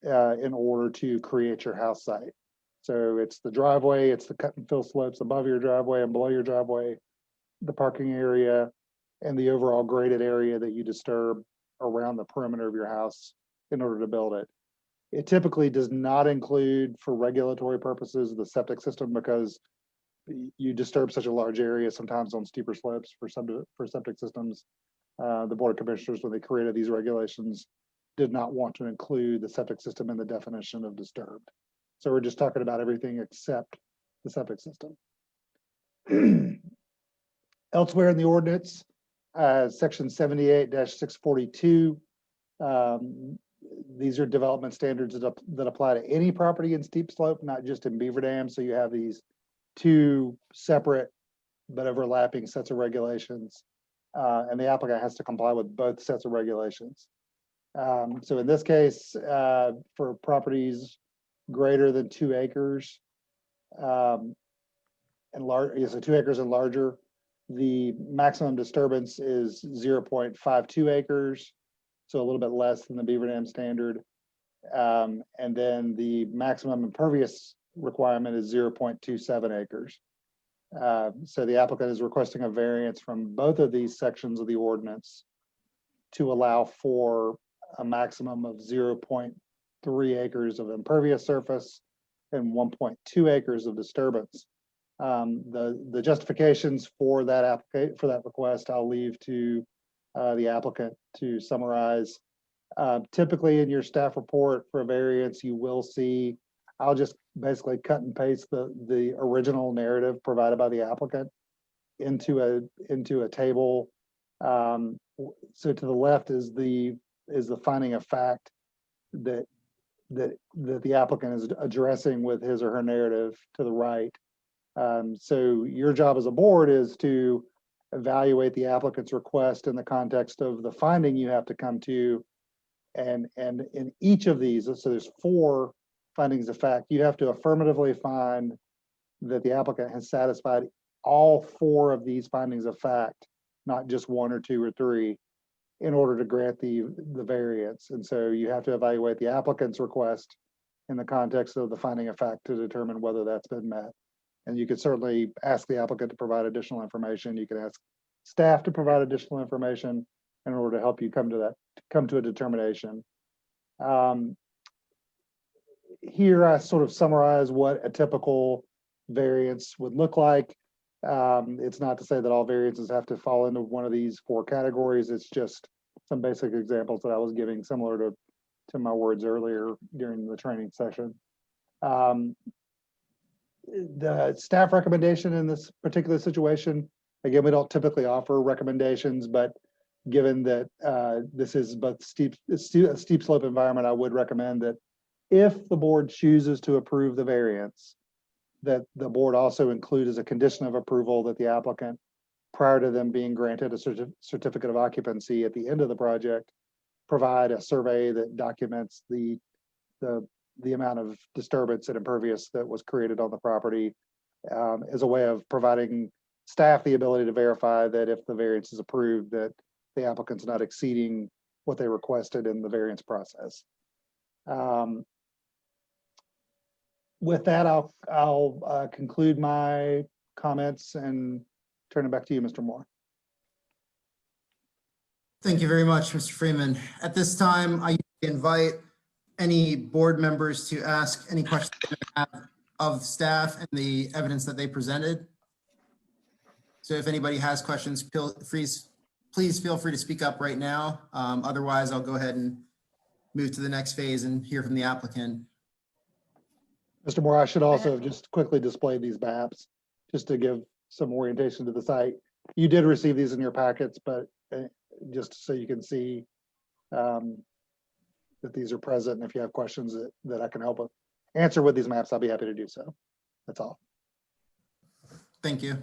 in order to create your house site. So it's the driveway, it's the cut and fill slopes above your driveway and below your driveway, the parking area, and the overall graded area that you disturb around the perimeter of your house in order to build it. It typically does not include, for regulatory purposes, the septic system, because you disturb such a large area sometimes on steeper slopes for septic systems. The Board of Commissioners, when they created these regulations, did not want to include the septic system in the definition of disturbed. So we're just talking about everything except the septic system. Elsewhere in the ordinance, section 78-642, these are development standards that apply to any property in steep slope, not just in Beaver Dam. So you have these two separate but overlapping sets of regulations, and the applicant has to comply with both sets of regulations. So in this case, for properties greater than 2 acres and large, so 2 acres and larger, the maximum disturbance is 0.52 acres, so a little bit less than the Beaver Dam standard. And then the maximum impervious requirement is 0.27 acres. So the applicant is requesting a variance from both of these sections of the ordinance to allow for a maximum of 0.3 acres of impervious surface and 1.2 acres of disturbance. The justifications for that request, I'll leave to the applicant to summarize. Typically in your staff report for a variance, you will see, I'll just basically cut and paste the original narrative provided by the applicant into a table. So to the left is the finding of fact that the applicant is addressing with his or her narrative to the right. So your job as a board is to evaluate the applicant's request in the context of the finding you have to come to. And in each of these, so there's 4 findings of fact, you have to affirmatively find that the applicant has satisfied all 4 of these findings of fact, not just 1 or 2 or 3, in order to grant the variance. And so you have to evaluate the applicant's request in the context of the finding of fact to determine whether that's been met. And you could certainly ask the applicant to provide additional information. You can ask staff to provide additional information in order to help you come to a determination. Here I sort of summarize what a typical variance would look like. It's not to say that all variances have to fall into one of these 4 categories. It's just some basic examples that I was giving, similar to my words earlier during the training session. The staff recommendation in this particular situation, again, we don't typically offer recommendations, but given that this is both a steep slope environment, I would recommend that if the board chooses to approve the variance, that the board also include as a condition of approval that the applicant, prior to them being granted a certificate of occupancy at the end of the project, provide a survey that documents the amount of disturbance and impervious that was created on the property, as a way of providing staff the ability to verify that if the variance is approved, that the applicant's not exceeding what they requested in the variance process. With that, I'll conclude my comments and turn it back to you, Mr. Moore. Thank you very much, Mr. Freeman. At this time, I invite any board members to ask any questions they have of staff and the evidence that they presented. So if anybody has questions, please feel free to speak up right now. Otherwise, I'll go ahead and move to the next phase and hear from the applicant. Mr. Moore, I should also have just quickly displayed these maps just to give some orientation to the site. You did receive these in your packets, but just so you can see that these are present. And if you have questions that I can help answer with these maps, I'll be happy to do so. That's all. Thank you.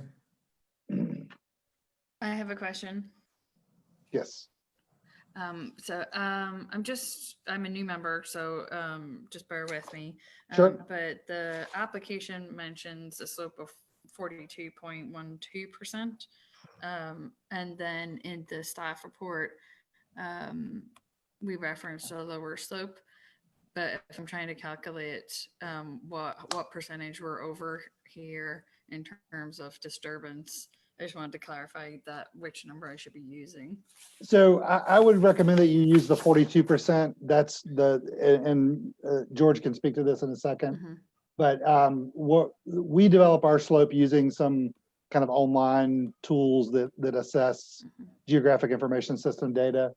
I have a question. Yes. I'm a new member, so just bear with me. Sure. But the application mentions a slope of 42.12%. And then in the staff report, we referenced a lower slope. But if I'm trying to calculate what percentage we're over here in terms of disturbance, I just wanted to clarify that which number I should be using. So I would recommend that you use the 42%. That's and George can speak to this in a second. Mm-hmm. But what we develop our slope using some kind of online tools that assess geographic information system data.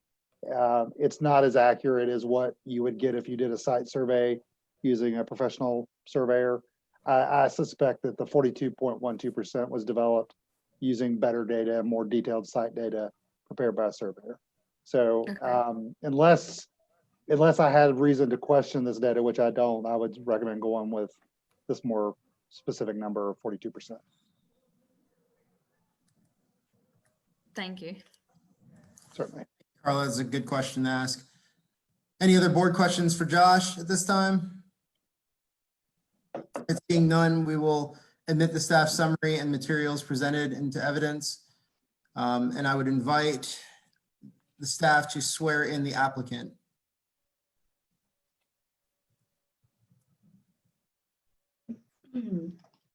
It's not as accurate as what you would get if you did a site survey using a professional surveyor. I suspect that the 42.12% was developed using better data, more detailed site data prepared by a surveyor. So okay. Unless I had reason to question this data, which I don't, I would recommend going with this more specific number of 42%. Thank you. Certainly. Carla, that's a good question to ask. Any other board questions for Josh at this time? It's being none, we will admit the staff summary and materials presented into evidence. And I would invite the staff to swear in the applicant.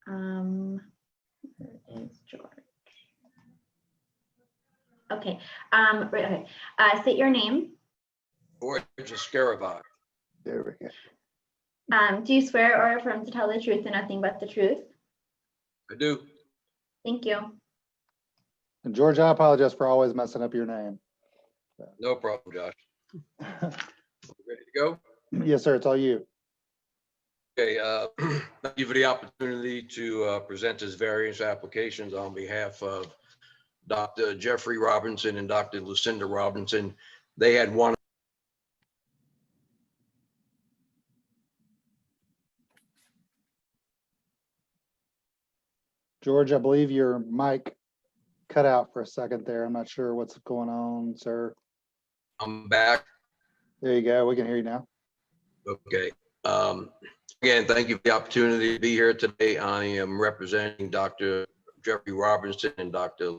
Where is George? Okay. Okay. State your name. George Escarabot. There we go. Do you swear or affirm to tell the truth and nothing but the truth? I do. Thank you. And George, I apologize for always messing up your name. No problem, Josh. Ready to go? Yes, sir. It's all you. Okay. Thank you for the opportunity to present this variance applications on behalf of Dr. Jeffrey Robinson and Dr. Lucinda Robinson. They had one. George, I believe your mic cut out for a second there. I'm not sure what's going on, sir. I'm back. There you go. We can hear you now. Okay. Again, thank you for the opportunity to be here today. I am representing Dr. Jeffrey Robinson and Dr.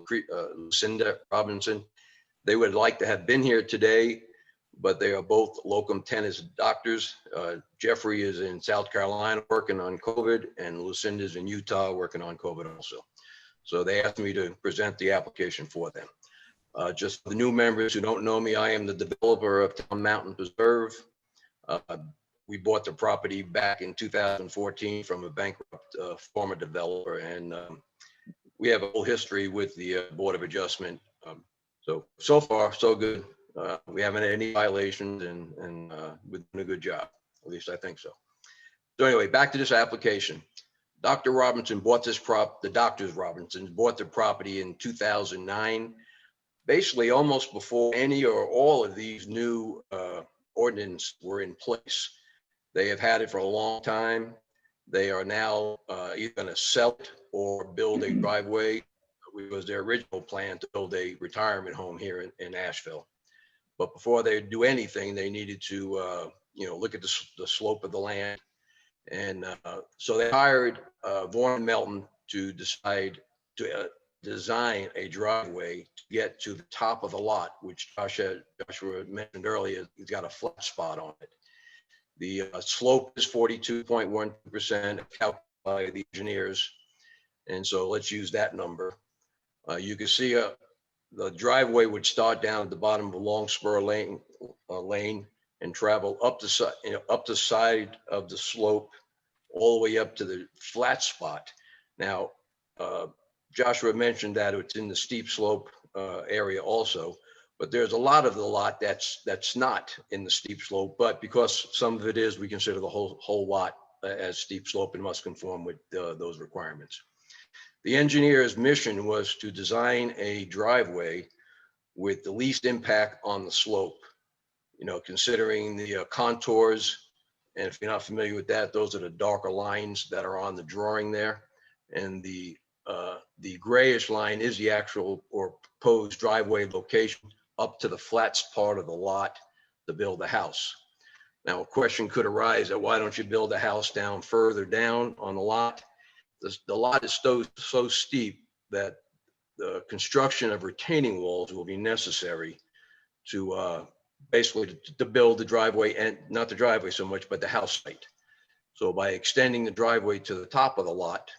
Lucinda Robinson. They would like to have been here today, but they are both locum tenens doctors. Jeffrey is in South Carolina working on COVID, and Lucinda is in Utah working on COVID also. So they asked me to present the application for them. Just for the new members who don't know me, I am the developer of Town Mountain Preserve. We bought the property back in 2014 from a bankrupt former developer, and we have a whole history with the Board of Adjustment. So far, so good. We haven't had any violations, and we're doing a good job. At least I think so. So anyway, back to this application. Dr. Robinson bought this the doctors Robinson bought the property in 2009, basically almost before any or all of these new ordinances were in place. They have had it for a long time. They are now either going to sell it or build a driveway. It was their original plan to build a retirement home here in Asheville. But before they do anything, they needed to, look at the slope of the land. And so they hired Vaughan Melton to decide to design a driveway to get to the top of the lot, which Joshua mentioned earlier. It's got a flat spot on it. The slope is 42.1% calculated by the engineers. And so let's use that number. You can see the driveway would start down at the bottom of a long spur lane and travel up the side of the slope all the way up to the flat spot. Now, Joshua mentioned that it's in the steep slope area also, but there's a lot of the lot that's not in the steep slope, but because some of it is, we consider the whole lot as steep slope and must conform with those requirements. The engineer's mission was to design a driveway with the least impact on the slope, considering the contours. And if you're not familiar with that, those are the darker lines that are on the drawing there. And the grayish line is the actual or proposed driveway location up to the flat part of the lot to build a house. Now, a question could arise that why don't you build a house down further down on the lot? The lot is so steep that the construction of retaining walls will be necessary to basically to build the driveway, and not the driveway so much, but the house site. So by extending the driveway to the top of the lot,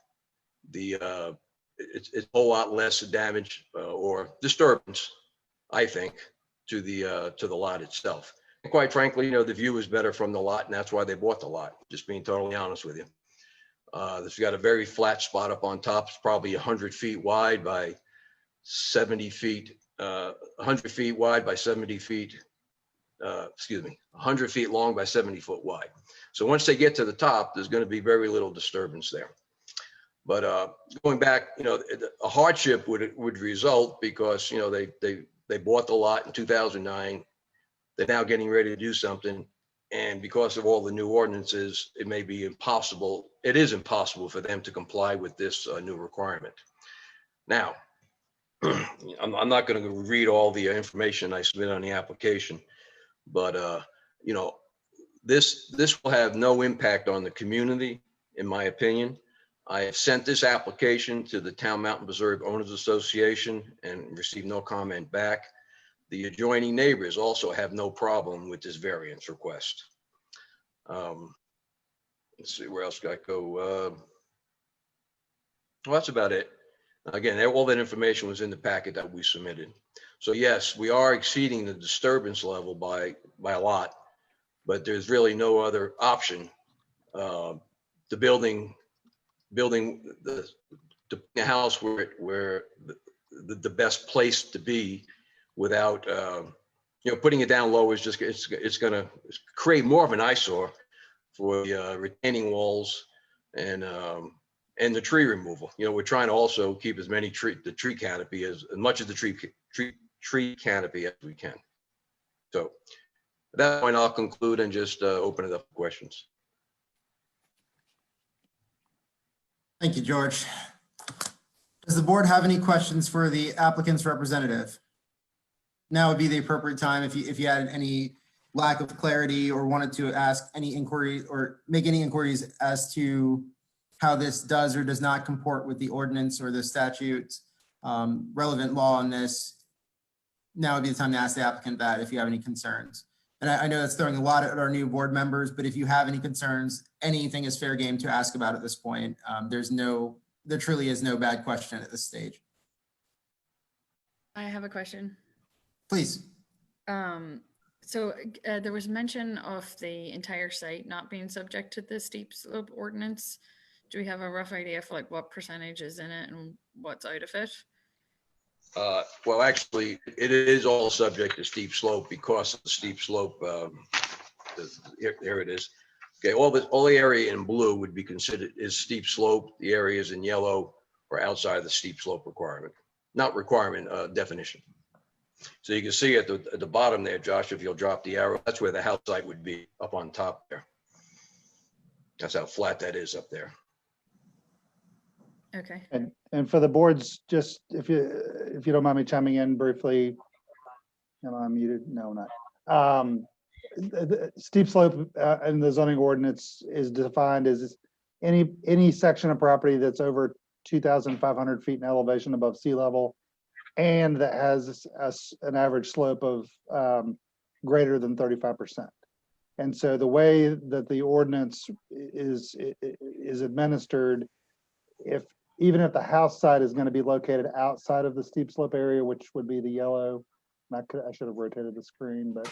it's a whole lot less damage or disturbance, I think, to the lot itself. And quite frankly, the view is better from the lot, and that's why they bought the lot. Just being totally honest with you. It's got a very flat spot up on top. It's probably 100 feet wide by 70 feet, 100 feet wide by 70 feet. 100 feet long by 70 foot wide. So once they get to the top, there's going to be very little disturbance there. But going back, a hardship would result because they bought the lot in 2009. They're now getting ready to do something, and because of all the new ordinances, it may be impossible. It is impossible for them to comply with this new requirement. Now, I'm not going to read all the information I submit on the application, but this will have no impact on the community, in my opinion. I have sent this application to the Town Mountain Preserve Owners Association and received no comment back. The adjoining neighbors also have no problem with this variance request. Let's see, where else can I go? Well, that's about it. Again, all that information was in the packet that we submitted. So yes, we are exceeding the disturbance level by a lot, but there's really no other option. The building the house where the best place to be without putting it down low is just it's going to create more of an eyesore for the retaining walls and the tree removal. We're trying to also keep as many the tree canopy as much of the tree canopy as we can. So at that point, I'll conclude and just open it up for questions. Thank you, George. Does the board have any questions for the applicant's representative? Now would be the appropriate time if you had any lack of clarity or wanted to ask any inquiry or make any inquiries as to how this does or does not comport with the ordinance or the statute, relevant law on this, now would be the time to ask the applicant that if you have any concerns. And I know that's throwing a lot at our new board members, but if you have any concerns, anything is fair game to ask about at this point. There truly is no bad question at this stage. I have a question. Please. So there was mention of the entire site not being subject to the steep slope ordinance. Do we have a rough idea of like what percentage is in it and what's out of it? Well, actually, it is all subject to steep slope because of the steep slope. There it is. Okay, all the area in blue would be considered is steep slope. The areas in yellow are outside the steep slope requirement, not requirement, definition. So you can see at the bottom there, Josh, if you'll drop the arrow, that's where the house site would be up on top there. That's how flat that is up there. Okay. And for the boards, just if you don't mind me chiming in briefly, am I muted? No, not. The steep slope in the zoning ordinance is defined as any section of property that's over 2,500 feet in elevation above sea level, and that has an average slope of greater than 35%. And so the way that the ordinance is administered, even if the house site is going to be located outside of the steep slope area, which would be the yellow, I should have rotated the screen, but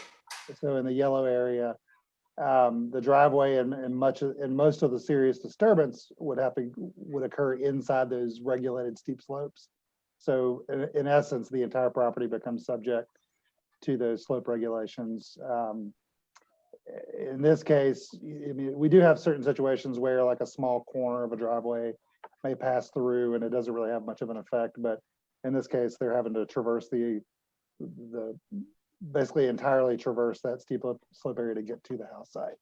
so in the yellow area, the driveway and most of the serious disturbance would occur inside those regulated steep slopes. So in essence, the entire property becomes subject to those slope regulations. In this case, I mean, we do have certain situations where like a small corner of a driveway may pass through and it doesn't really have much of an effect, but in this case, they're having to traverse basically entirely traverse that steep slope area to get to the house site.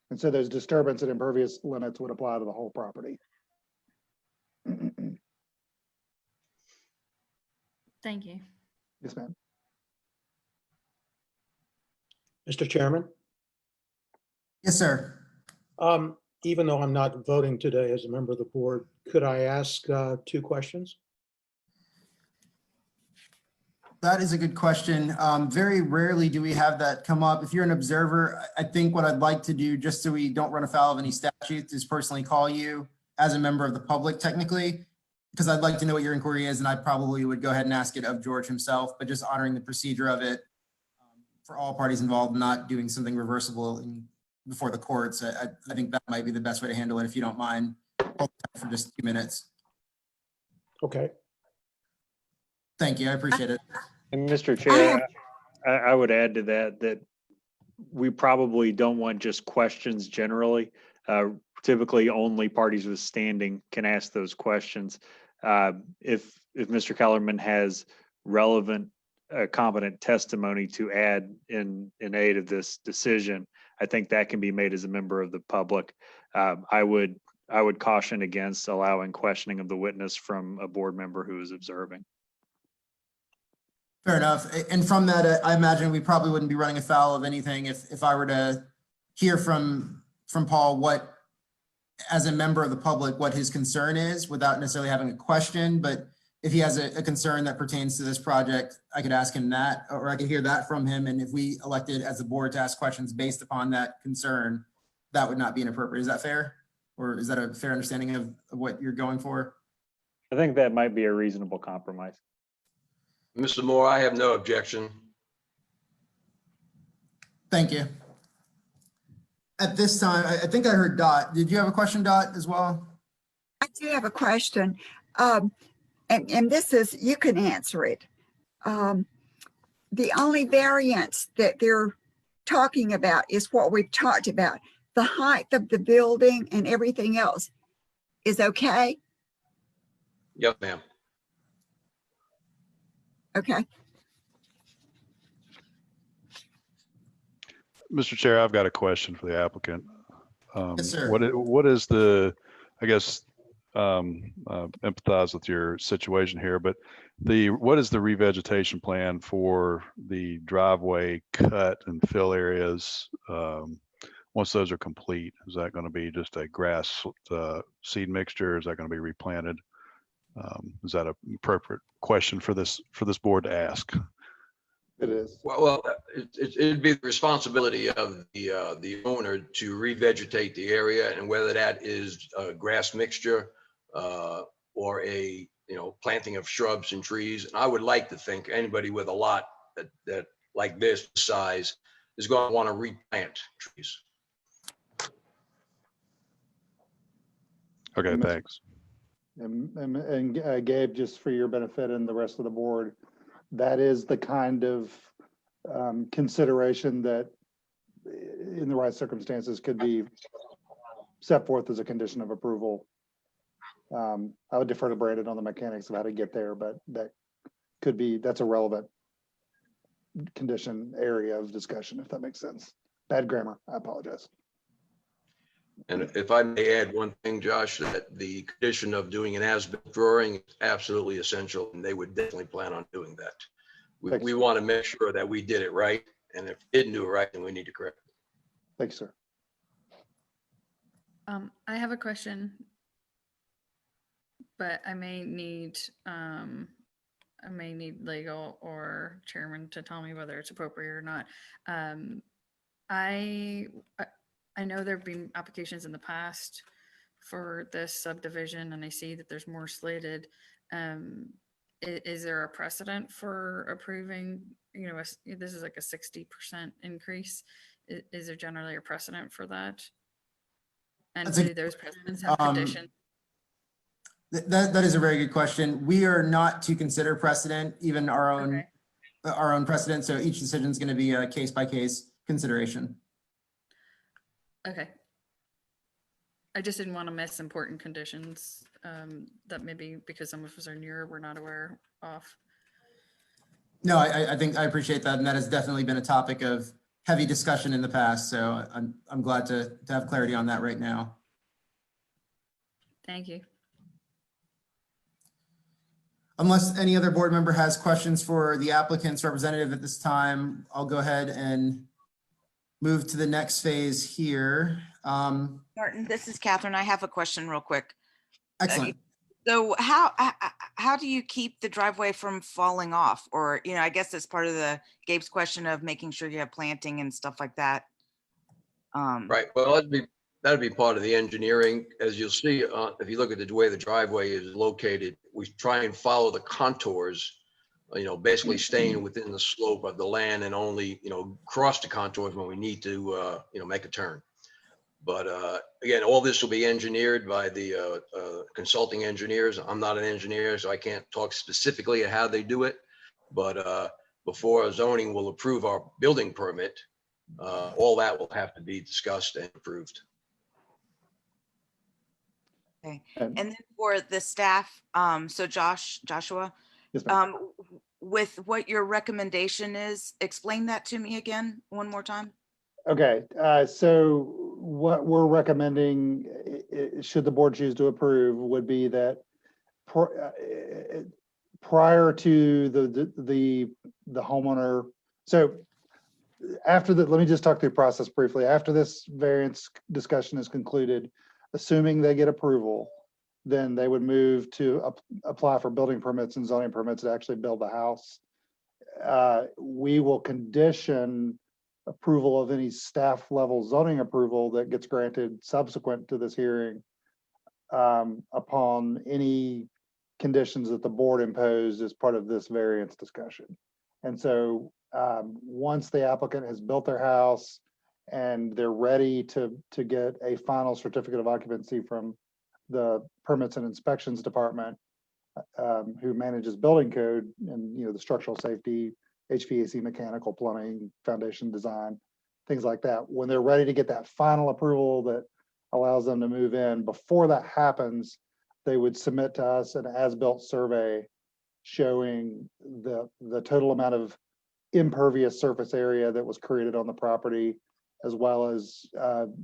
And so those disturbance and impervious limits would apply to the whole property. Thank you. Yes, ma'am. Mr. Chairman, Yes, sir. even though I'm not voting today as a member of the board, could I ask 2 questions? That is a good question. Very rarely do we have that come up. If you're an observer, I think what I'd like to do, just so we don't run afoul of any statutes, is personally call you as a member of the public technically, because I'd like to know what your inquiry is, and I probably would go ahead and ask it of George himself, but just honoring the procedure of it for all parties involved, not doing something reversible before the courts. I think that might be the best way to handle it, if you don't mind, for just 2 minutes. Okay. Thank you. I appreciate it. And Mr. Chair, I would add to that we probably don't want just questions generally. Typically, only parties with standing can ask those questions. If Mr. Kellerman has relevant, competent testimony to add in aid of this decision, I think that can be made as a member of the public. I would caution against allowing questioning of the witness from a board member who is observing. Fair enough. And from that, I imagine we probably wouldn't be running afoul of anything if I were to hear from Paul what, as a member of the public, what his concern is without necessarily having a question. But if he has a concern that pertains to this project, I could ask him that, or I could hear that from him. And if we elected as a board to ask questions based upon that concern, that would not be inappropriate. Is that fair? Or is that a fair understanding of what you're going for? I think that might be a reasonable compromise. Mr. Moore, I have no objection. Thank you. At this time, I think I heard Dot. Did you have a question, Dot, as well? I do have a question. And this is, you can answer it. The only variance that they're talking about is what we've talked about. The height of the building and everything else is okay? Yes, ma'am. Okay. Mr. Chair, I've got a question for the applicant. Yes, sir. What is the, I guess, empathize with your situation here, but what is the revegetation plan for the driveway cut and fill areas once those are complete, is that going to be just a grass seed mixture? Is that going to be replanted? Is that an appropriate question for this board to ask? It is. Well, it'd be the responsibility of the owner to revegetate the area, and whether that is a grass mixture or a planting of shrubs and trees. And I would like to think anybody with a lot that like this size is going to want to replant trees. Okay, thanks. And Gabe, just for your benefit and the rest of the board, that is the kind of consideration that in the right circumstances could be set forth as a condition of approval. I would defer to Brandon on the mechanics of how to get there, but that's a relevant condition area of discussion, if that makes sense. Bad grammar, I apologize. And if I may add one thing, Josh, that the condition of doing an as-built drawing is absolutely essential, and they would definitely plan on doing that. We want to make sure that we did it right, and if we didn't do it right, then we need to correct it. Thanks, sir. I have a question, but I may need legal or chairman to tell me whether it's appropriate or not. I know there have been applications in the past for this subdivision, and I see that there's more slated. Is there a precedent for approving, this is like a 60% increase. Is there generally a precedent for that? And do those precedents have conditions? That is a very good question. We are not to consider precedent, even our own precedent. So each decision is going to be a case by case consideration. Okay. I just didn't want to miss important conditions that maybe because some of us are newer, we're not aware of. No, I think I appreciate that. And that has definitely been a topic of heavy discussion in the past. So I'm glad to have clarity on that right now. Thank you. Unless any other board member has questions for the applicant's representative at this time, I'll go ahead and move to the next phase here. Martin, this is Catherine. I have a question real quick. Excellent. So how do you keep the driveway from falling off? Or, I guess that's part of Gabe's question of making sure you have planting and stuff like that. Right. Well, that'd be part of the engineering. As you'll see, if you look at the way the driveway is located, we try and follow the contours, basically staying within the slope of the land and only, cross the contours when we need to, make a turn. But again, all this will be engineered by the consulting engineers. I'm not an engineer, so I can't talk specifically at how they do it. But before zoning will approve our building permit, all that will have to be discussed and approved. Okay. And then for the staff, so Joshua, yes, with what your recommendation is, explain that to me again one more time. Okay, so what we're recommending, should the board choose to approve, would be that prior to the homeowner, so after let me just talk through process briefly. After this variance discussion is concluded, assuming they get approval, then they would move to apply for building permits and zoning permits to actually build the house. We will condition approval of any staff level zoning approval that gets granted subsequent to this hearing upon any conditions that the board imposed as part of this variance discussion. And so once the applicant has built their house and they're ready to get a final certificate of occupancy from the permits and inspections department, who manages building code and the structural safety, HVAC, mechanical, plumbing, foundation design, things like that. When they're ready to get that final approval that allows them to move in, before that happens, they would submit to us an as-built survey showing the total amount of impervious surface area that was created on the property, as well as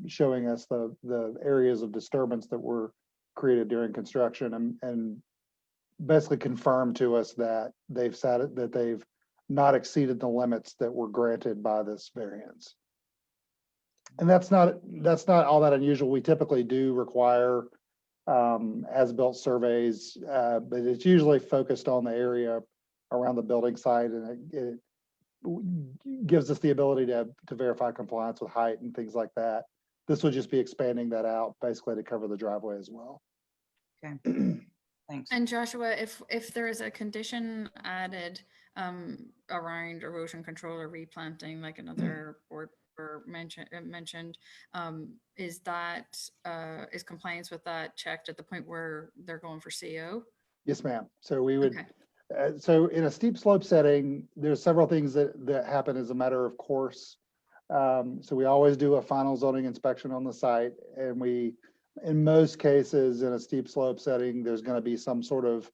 showing us the areas of disturbance that were created during construction, and basically confirm to us that they've not exceeded the limits that were granted by this variance. And that's not all that unusual. We typically do require as-built surveys, but it's usually focused on the area around the building site, and it gives us the ability to verify compliance with height and things like that. This would just be expanding that out basically to cover the driveway as well. Okay, thanks. And Joshua, if there is a condition added around erosion control or replanting, like another board mentioned, is compliance with that checked at the point where they're going for CO? Yes, ma'am. So we would, Okay. so in a steep slope setting, there's several things that happen as a matter of course. So we always do a final zoning inspection on the site, and we, in most cases, in a steep slope setting, there's going to be some sort of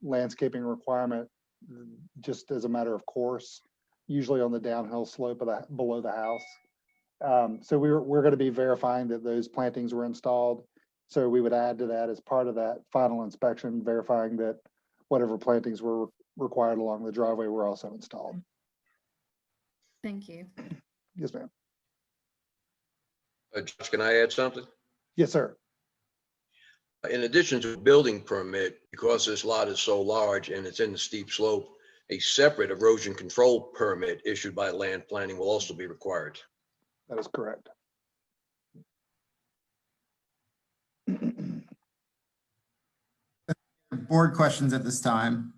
landscaping requirement just as a matter of course, usually on the downhill slope of below the house. So we're going to be verifying that those plantings were installed. So we would add to that as part of that final inspection, verifying that whatever plantings were required along the driveway were also installed. Thank you. Yes, ma'am. Josh, can I add something? Yes, sir. In addition to a building permit, because this lot is so large and it's in the steep slope, a separate erosion control permit issued by land planning will also be required. That is correct. Board questions at this time?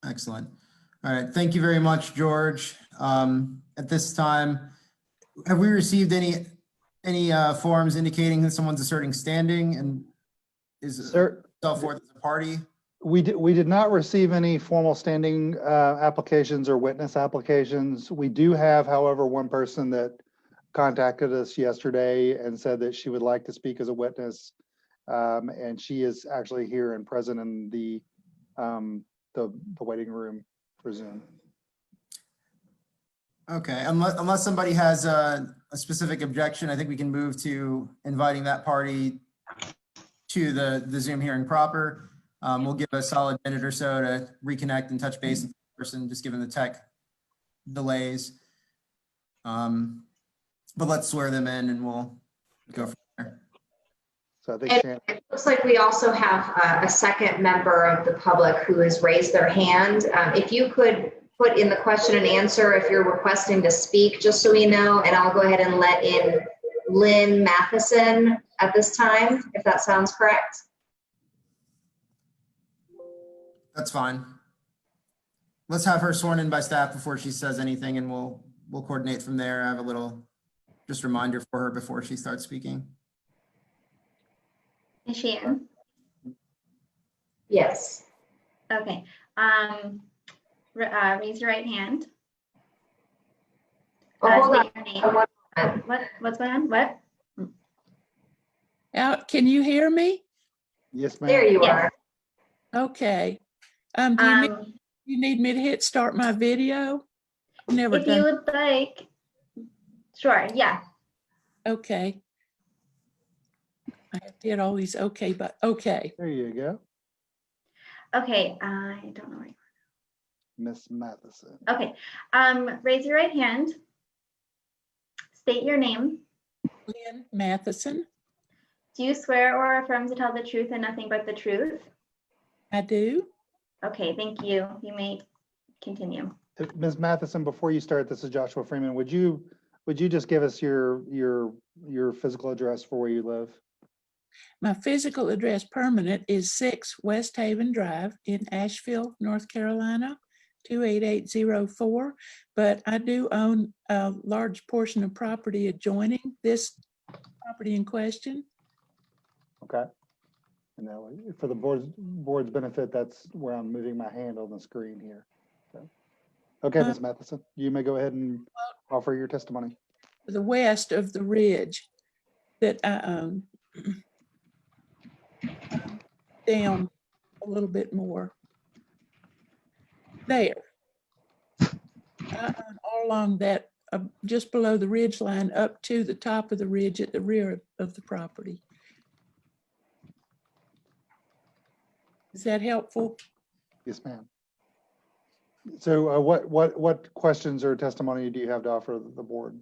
Excellent. All right. Thank you very much, George. At this time, have we received any forms indicating that someone's asserting standing and is self forth as a party? We did not receive any formal standing applications or witness applications. We do have, however, one person that contacted us yesterday and said that she would like to speak as a witness, and she is actually here and present in the waiting room for Zoom. Okay, unless somebody has a specific objection, I think we can move to inviting that party to the Zoom hearing proper. We'll give a solid minute or so to reconnect and touch base with the person, just given the tech delays. But let's swear them in and we'll go from there. So I think it looks like we also have a second member of the public who has raised their hand. If you could put in the question and answer if you're requesting to speak, just so we know, and I'll go ahead and let in Lynn Matheson at this time, if that sounds correct. That's fine. Let's have her sworn in by staff before she says anything, and we'll coordinate from there. I have a little just reminder for her before she starts speaking. Is she in? Yes. Okay. Raise your right hand. Hold state your name. What's going on? What? Can you hear me? Yes, ma'am. There you are. Okay. Do you need me to hit start my video? I've never if done. you would like, sure, yeah. Okay. I did always okay, but okay. There you go. Okay, I don't know where you are. Miss Matheson. Okay, raise your right hand. State your name. Lynn Matheson. Do you swear or affirm to tell the truth and nothing but the truth? I do. Okay, thank you. You may continue. Ms. Matheson, before you start, this is Joshua Freeman. Would you just give us your physical address for where you live? My physical address permanent is 6 West Haven Drive in Asheville, North Carolina, 28804. But I do own a large portion of property adjoining this property in question. Okay. And now for the board's benefit, that's where I'm moving my hand on the screen here. So, okay, Ms. Matheson, you may go ahead and offer your testimony. The west of the ridge that I own. Down a little bit more. There. I own all along that, just below the ridge line up to the top of the ridge at the rear of the property. Is that helpful? Yes, ma'am. So what questions or testimony do you have to offer the board?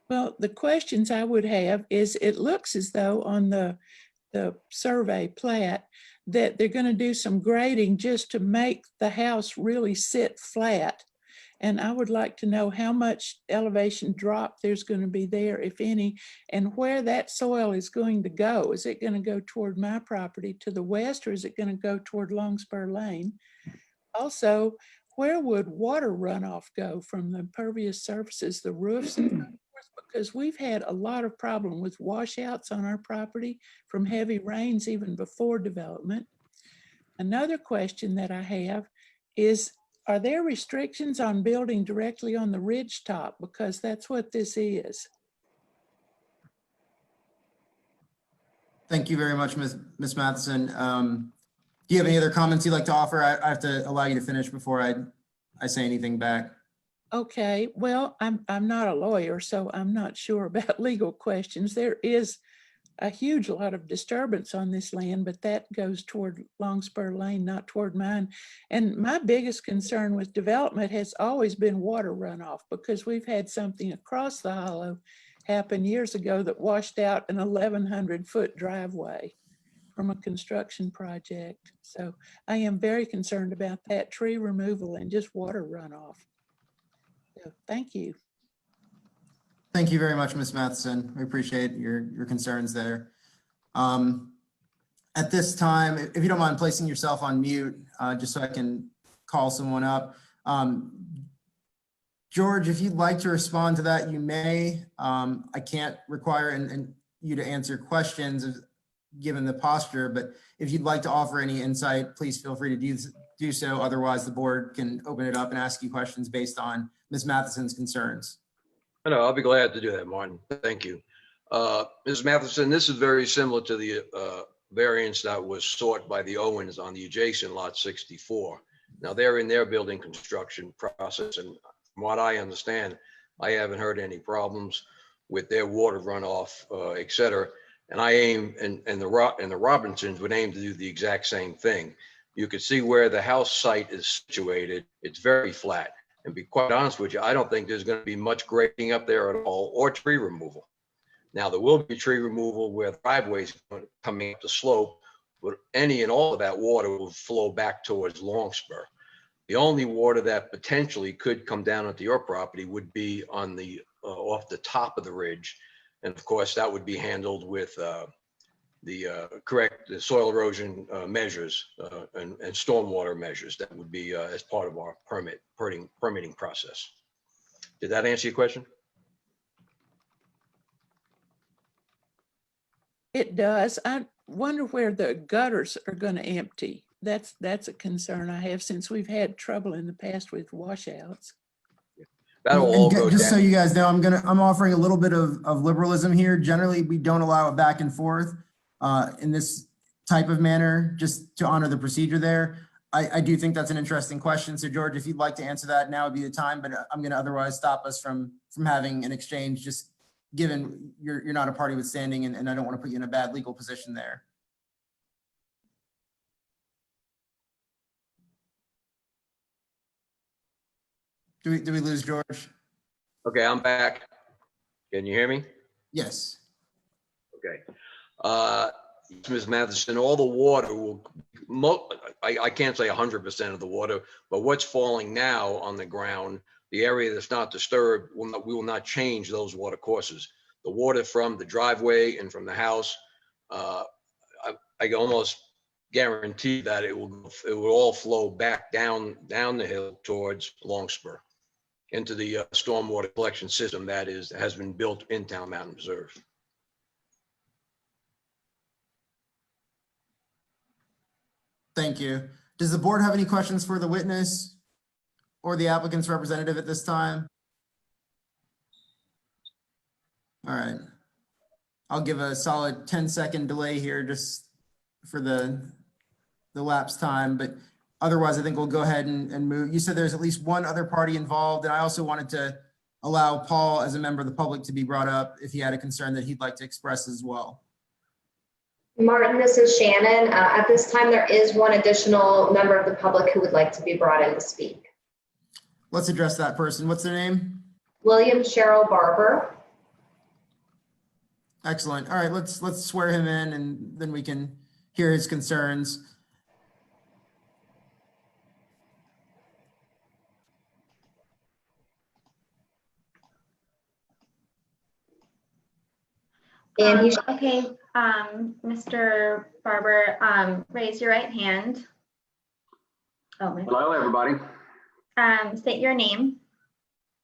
Well, the questions I would have is, it looks as though on the survey plat that they're going to do some grading just to make the house really sit flat. And I would like to know how much elevation drop there's going to be there, if any, and where that soil is going to go. Is it going to go toward my property to the west, or is it going to go toward Longspur Lane? Also, where would water runoff go from the impervious surfaces, the roofs, and so forth? Because we've had a lot of problem with washouts on our property from heavy rains even before development. Another question that I have is, are there restrictions on building directly on the ridge top? Because that's what this is. Thank you very much, Ms. Matheson. Do you have any other comments you'd like to offer? I have to allow you to finish before I say anything back. Okay, well, I'm not a lawyer, so I'm not sure about legal questions. There is a huge lot of disturbance on this land, but that goes toward Longspur Lane, not toward mine. And my biggest concern with development has always been water runoff, because we've had something across the hollow happen years ago that washed out an 1,100-foot driveway from a construction project. So I am very concerned about that, tree removal and just water runoff. So thank you. Thank you very much, Ms. Matheson. We appreciate your concerns there. At this time, if you don't mind placing yourself on mute, just so I can call someone up. George, if you'd like to respond to that, you may. I can't require you to answer questions given the posture, but if you'd like to offer any insight, please feel free to do so. Otherwise, the board can open it up and ask you questions based on Ms. Matheson's concerns. No, I'll be glad to do that, Martin. Thank you. Ms. Matheson, this is very similar to the variance that was sought by the Owens on the adjacent lot 64. Now they're in their building construction process, and from what I understand, I haven't heard any problems with their water runoff, et cetera. And I aim, and the Robinsons would aim to do the exact same thing. You could see where the house site is situated. It's very flat. And be quite honest with you, I don't think there's going to be much grading up there at all, or tree removal. Now, there will be tree removal where the driveways coming up the slope, but any and all of that water will flow back towards Longspur. The only water that potentially could come down onto your property would be on the off the top of the ridge. And of course, that would be handled with the correct soil erosion measures and stormwater measures that would be as part of our permitting process. Did that answer your question? It does. I wonder where the gutters are going to empty. That's a concern I have, since we've had trouble in the past with washouts. That'll all go just down. so you guys know, I'm offering a little bit of liberalism here. Generally, we don't allow it back and forth in this type of manner, just to honor the procedure there. I do think that's an interesting question. So George, if you'd like to answer that, now would be the time, but I'm going to otherwise stop us from having an exchange, just given you're not a party withstanding, and I don't want to put you in a bad legal position there. Do we lose George? Okay, I'm back. Can you hear me? Yes. Okay. Ms. Matheson, all the water will, I can't say 100% of the water, but what's falling now on the ground, the area that's not disturbed, we will not change those water courses. The water from the driveway and from the house, I can almost guarantee that it will all flow back down the hill towards Longspur into the stormwater collection system that has been built in Town Mountain Reserve. Thank you. Does the board have any questions for the witness or the applicant's representative at this time? All right. I'll give a solid 10-second delay here just for the lapse time, but otherwise I think we'll go ahead and move. You said there's at least one other party involved, and I also wanted to allow Paul, as a member of the public, to be brought up if he had a concern that he'd like to express as well. Martin, this is Shannon. At this time, there is one additional member of the public who would like to be brought in to speak. let's address that person. What's their name? William Cheryl Barber. Excellent. All right, let's swear him in and then we can hear his concerns. And he's Okay, Mr. Barber, raise your right hand. Oh, my. Hello, everybody. State your name.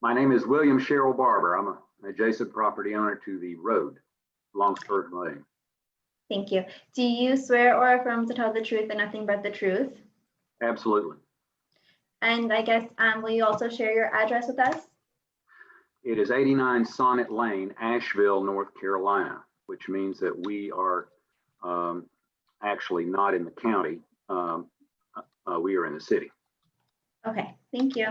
My name is William Cheryl Barber. I'm an adjacent property owner to the road, Longspur Lane. Thank you. Do you swear or affirm to tell the truth and nothing but the truth? Absolutely. And I guess, will you also share your address with us? It is 89 Sonnet Lane, Asheville, North Carolina, which means that we are actually not in the county. We are in the city. Okay, thank you.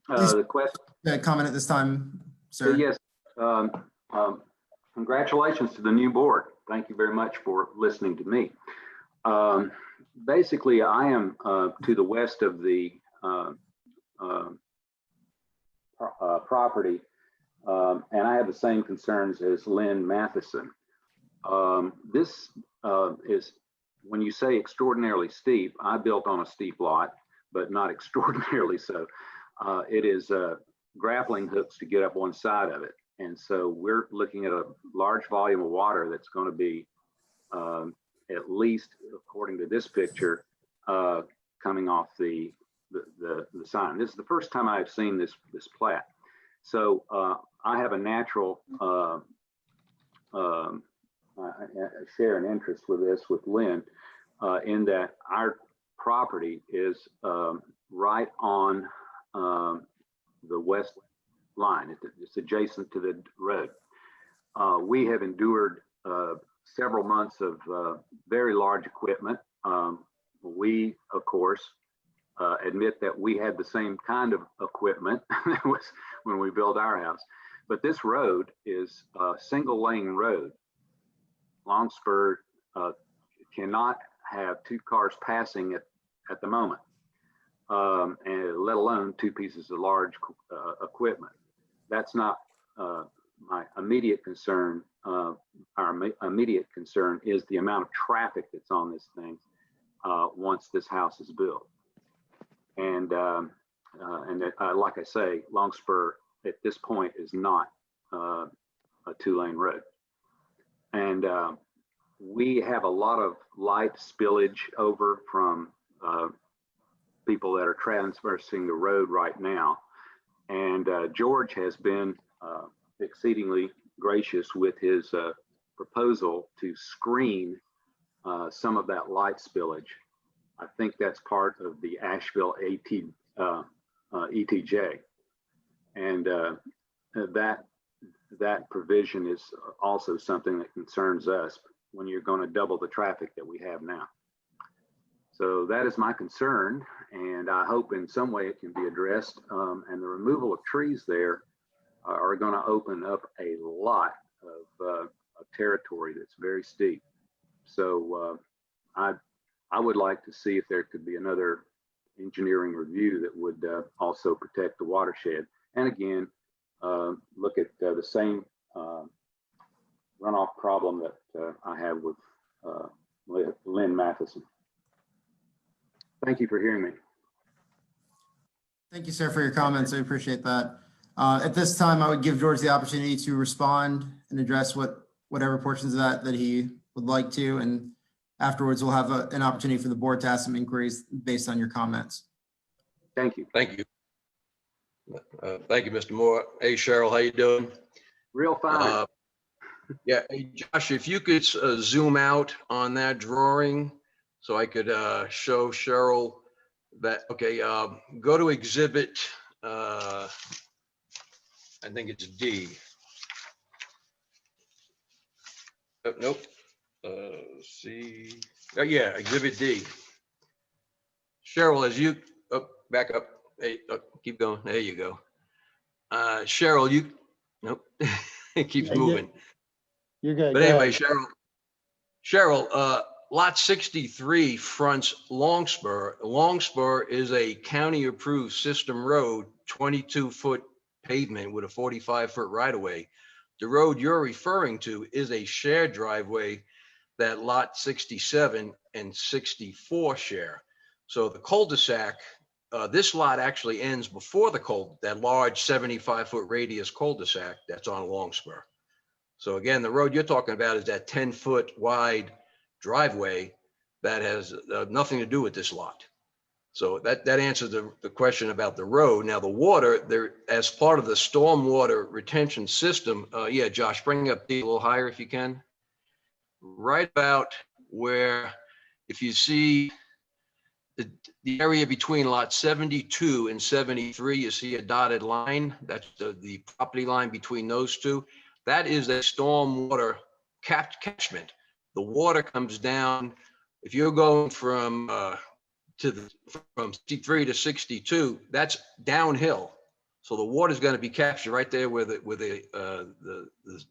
The question. Comment at this time, sir. Yes. Congratulations to the new board. Thank you very much for listening to me. Basically, I am to the west of the property, and I have the same concerns as Lynn Matheson. This is, when you say extraordinarily steep, I built on a steep lot, but not extraordinarily so. It is grappling hooks to get up one side of it. And so we're looking at a large volume of water that's going to be at least, according to this picture, coming off the sign. This is the first time I've seen this plat. So I have a natural I share an interest with this with Lynn in that our property is right on the west line. It's adjacent to the road. We have endured several months of very large equipment. We, of course, admit that we had the same kind of equipment when we built our house. But this road is a single lane road. Longspur cannot have two cars passing at the moment, and let alone two pieces of large equipment. That's not my immediate concern. Our immediate concern is the amount of traffic that's on this thing once this house is built. And like I say, Longspur at this point is not a two-lane road. And we have a lot of light spillage over from people that are traversing the road right now. And George has been exceedingly gracious with his proposal to screen some of that light spillage. I think that's part of the Asheville ETJ. And that provision is also something that concerns us when you're going to double the traffic that we have now. So that is my concern, and I hope in some way it can be addressed. And the removal of trees there are going to open up a lot of territory that's very steep. So I would like to see if there could be another engineering review that would also protect the watershed. And again, look at the same runoff problem that I have with Lynn Matheson. Thank you for hearing me. Thank you, sir, for your comments. I appreciate that. At this time, I would give George the opportunity to respond and address whatever portions of that he would like to. And afterwards, we'll have an opportunity for the board to ask some inquiries based on your comments. Thank you. Thank you. Thank you, Mr. Moore. Hey, Cheryl, how you doing? Real fine. Yeah, hey, Josh, if you could zoom out on that drawing so I could show Cheryl that. Okay, go to exhibit, I think it's D. Oh, nope. C. Oh, yeah, exhibit D. Cheryl, as you back up. Hey, keep going. There you go. Cheryl, you. Nope. It keeps moving. You're good. But anyway, Cheryl, Lot 63 fronts Longspur. Longspur is a county-approved system road, 22-foot pavement with a 45-foot right-of-way. The road you're referring to is a shared driveway that Lot 67 and 64 share. So the cul-de-sac, this lot actually ends before that large 75-foot radius cul-de-sac that's on Longspur. So again, the road you're talking about is that 10-foot wide driveway that has nothing to do with this lot. So that answers the question about the road. Now the water, there as part of the stormwater retention system, yeah, Josh, bring up the a little higher if you can. Right about where, if you see the area between lot 72 and 73, you see a dotted line. That's the property line between those two. That is a stormwater catchment. The water comes down. If you're going from 63 to 62, that's downhill. So the water is going to be captured right there where the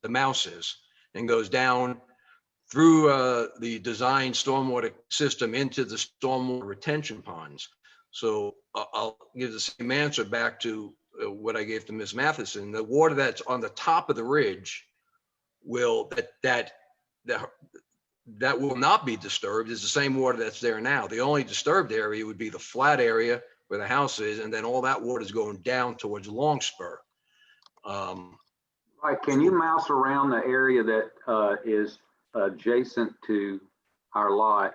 mouse is, and goes down through the designed stormwater system into the stormwater retention ponds. So I'll give the same answer back to what I gave to Ms. Matheson. The water that's on the top of the ridge will that will not be disturbed. Is the same water that's there now. The only disturbed area would be the flat area where the house is, and then all that water is going down towards Longspur. Right. Can you mouse around the area that is adjacent to our lot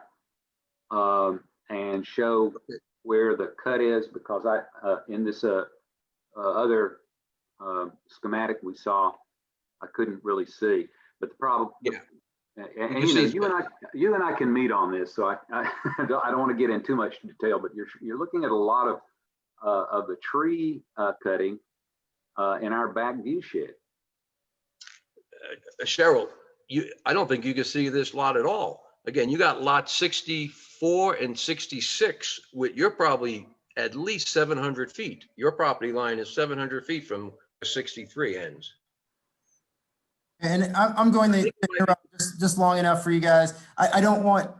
and show where the cut is? Because in this other schematic we saw, I couldn't really see. But the problem, yeah. And you and I can meet on this, so I don't want to get in too much detail. But you're looking at a lot of the tree cutting in our back view shed. Cheryl, I don't think you can see this lot at all. Again, you got lot 64 and 66, you're probably at least 700 feet. Your property line is 700 feet from where 63 ends. And I'm going to interrupt just long enough for you guys. I don't want,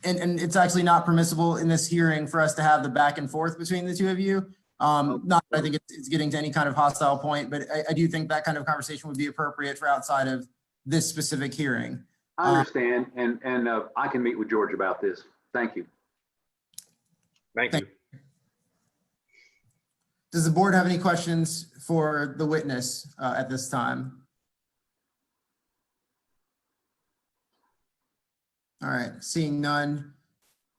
and it's actually not permissible in this hearing for us to have the back and forth between the two of you. Not that I think it's getting to any kind of hostile point, but I do think that kind of conversation would be appropriate for outside of this specific hearing. I understand, and I can meet with George about this. Thank you. Thank you. Does the board have any questions for the witness at this time? All right, seeing none.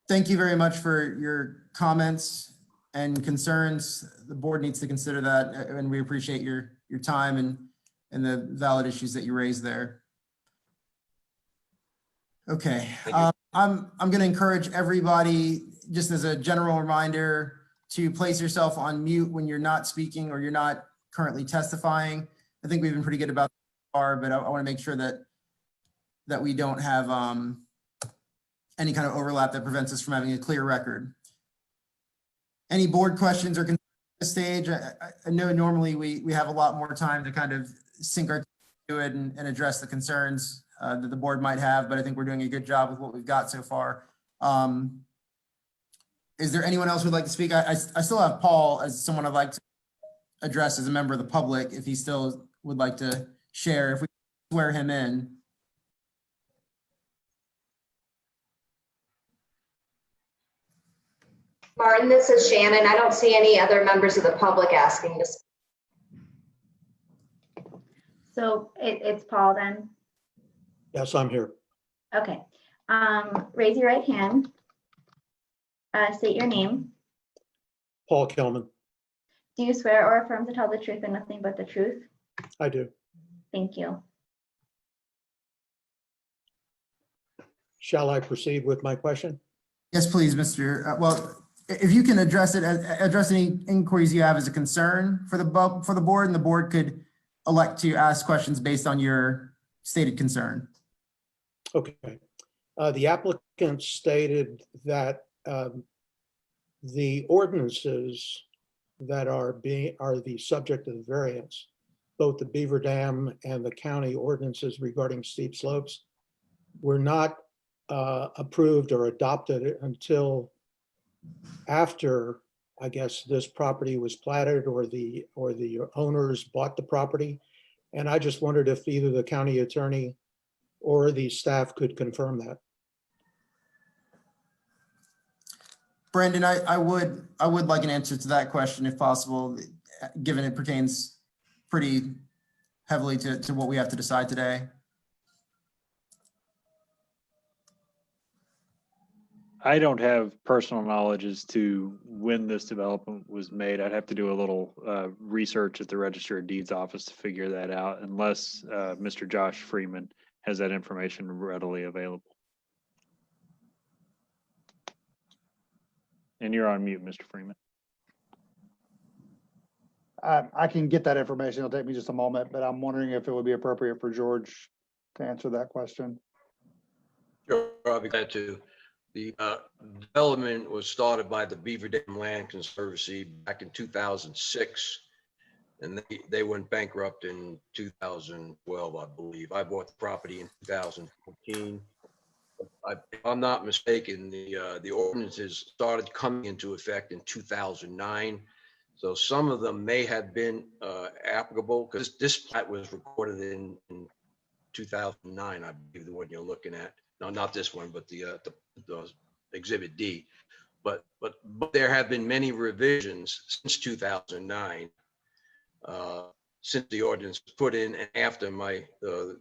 Thank you very much for your comments and concerns. The board needs to consider that, and we appreciate your time and the valid issues that you raised there. Okay, I'm going to encourage everybody, just as a general reminder, to place yourself on mute when you're not speaking or you're not currently testifying. I think we've been pretty good about that so far, but I want to make sure that we don't have any kind of overlap that prevents us from having a clear record. Any board questions or concerns at this stage? I know normally we have a lot more time to kind of sink our to it and address the concerns that the board might have, but I think we're doing a good job with what we've got so far. Is there anyone else who'd like to speak? I still have Paul as someone I'd like to address as a member of the public, if he still would like to share, if we swear him in. Martin, this is Shannon. I don't see any other members of the public asking to speak. So it's Paul then? Yes, I'm here. Okay. Raise your right hand. State your name. Paul Kelman. Do you swear or affirm to tell the truth and nothing but the truth? I do. Thank you. Shall I proceed with my question? Yes, please, Mr. Well, if you can address any inquiries you have as a concern for the board, and the board could elect to ask questions based on your stated concern. Okay. The applicant stated that the ordinances that are the subject of the variance, both the Beaver Dam and the county ordinances regarding steep slopes, were not approved or adopted until after, I guess, this property was platted or the owners bought the property. And I just wondered if either the county attorney or the staff could confirm that. Brandon, I would like an answer to that question if possible, given it pertains pretty heavily to what we have to decide today. I don't have personal knowledge as to when this development was made. I'd have to do a little research at the Register of Deeds office to figure that out, unless Mr. Josh Freeman has that information readily available. And you're on mute, Mr. Freeman. I can get that information. It'll take me just a moment, but I'm wondering if it would be appropriate for George to answer that question. Sure, I'll be glad to. The development was started by the Beaver Dam Land Conservancy back in 2006, and they went bankrupt in 2012, I believe. I bought the property in 2014. If I'm not mistaken, the ordinances started coming into effect in 2009. So some of them may have been applicable, because this plat was recorded in 2009, I believe, the one you're looking at. No, not this one, but the Exhibit D. But there have been many revisions since 2009, since the ordinance was put in and after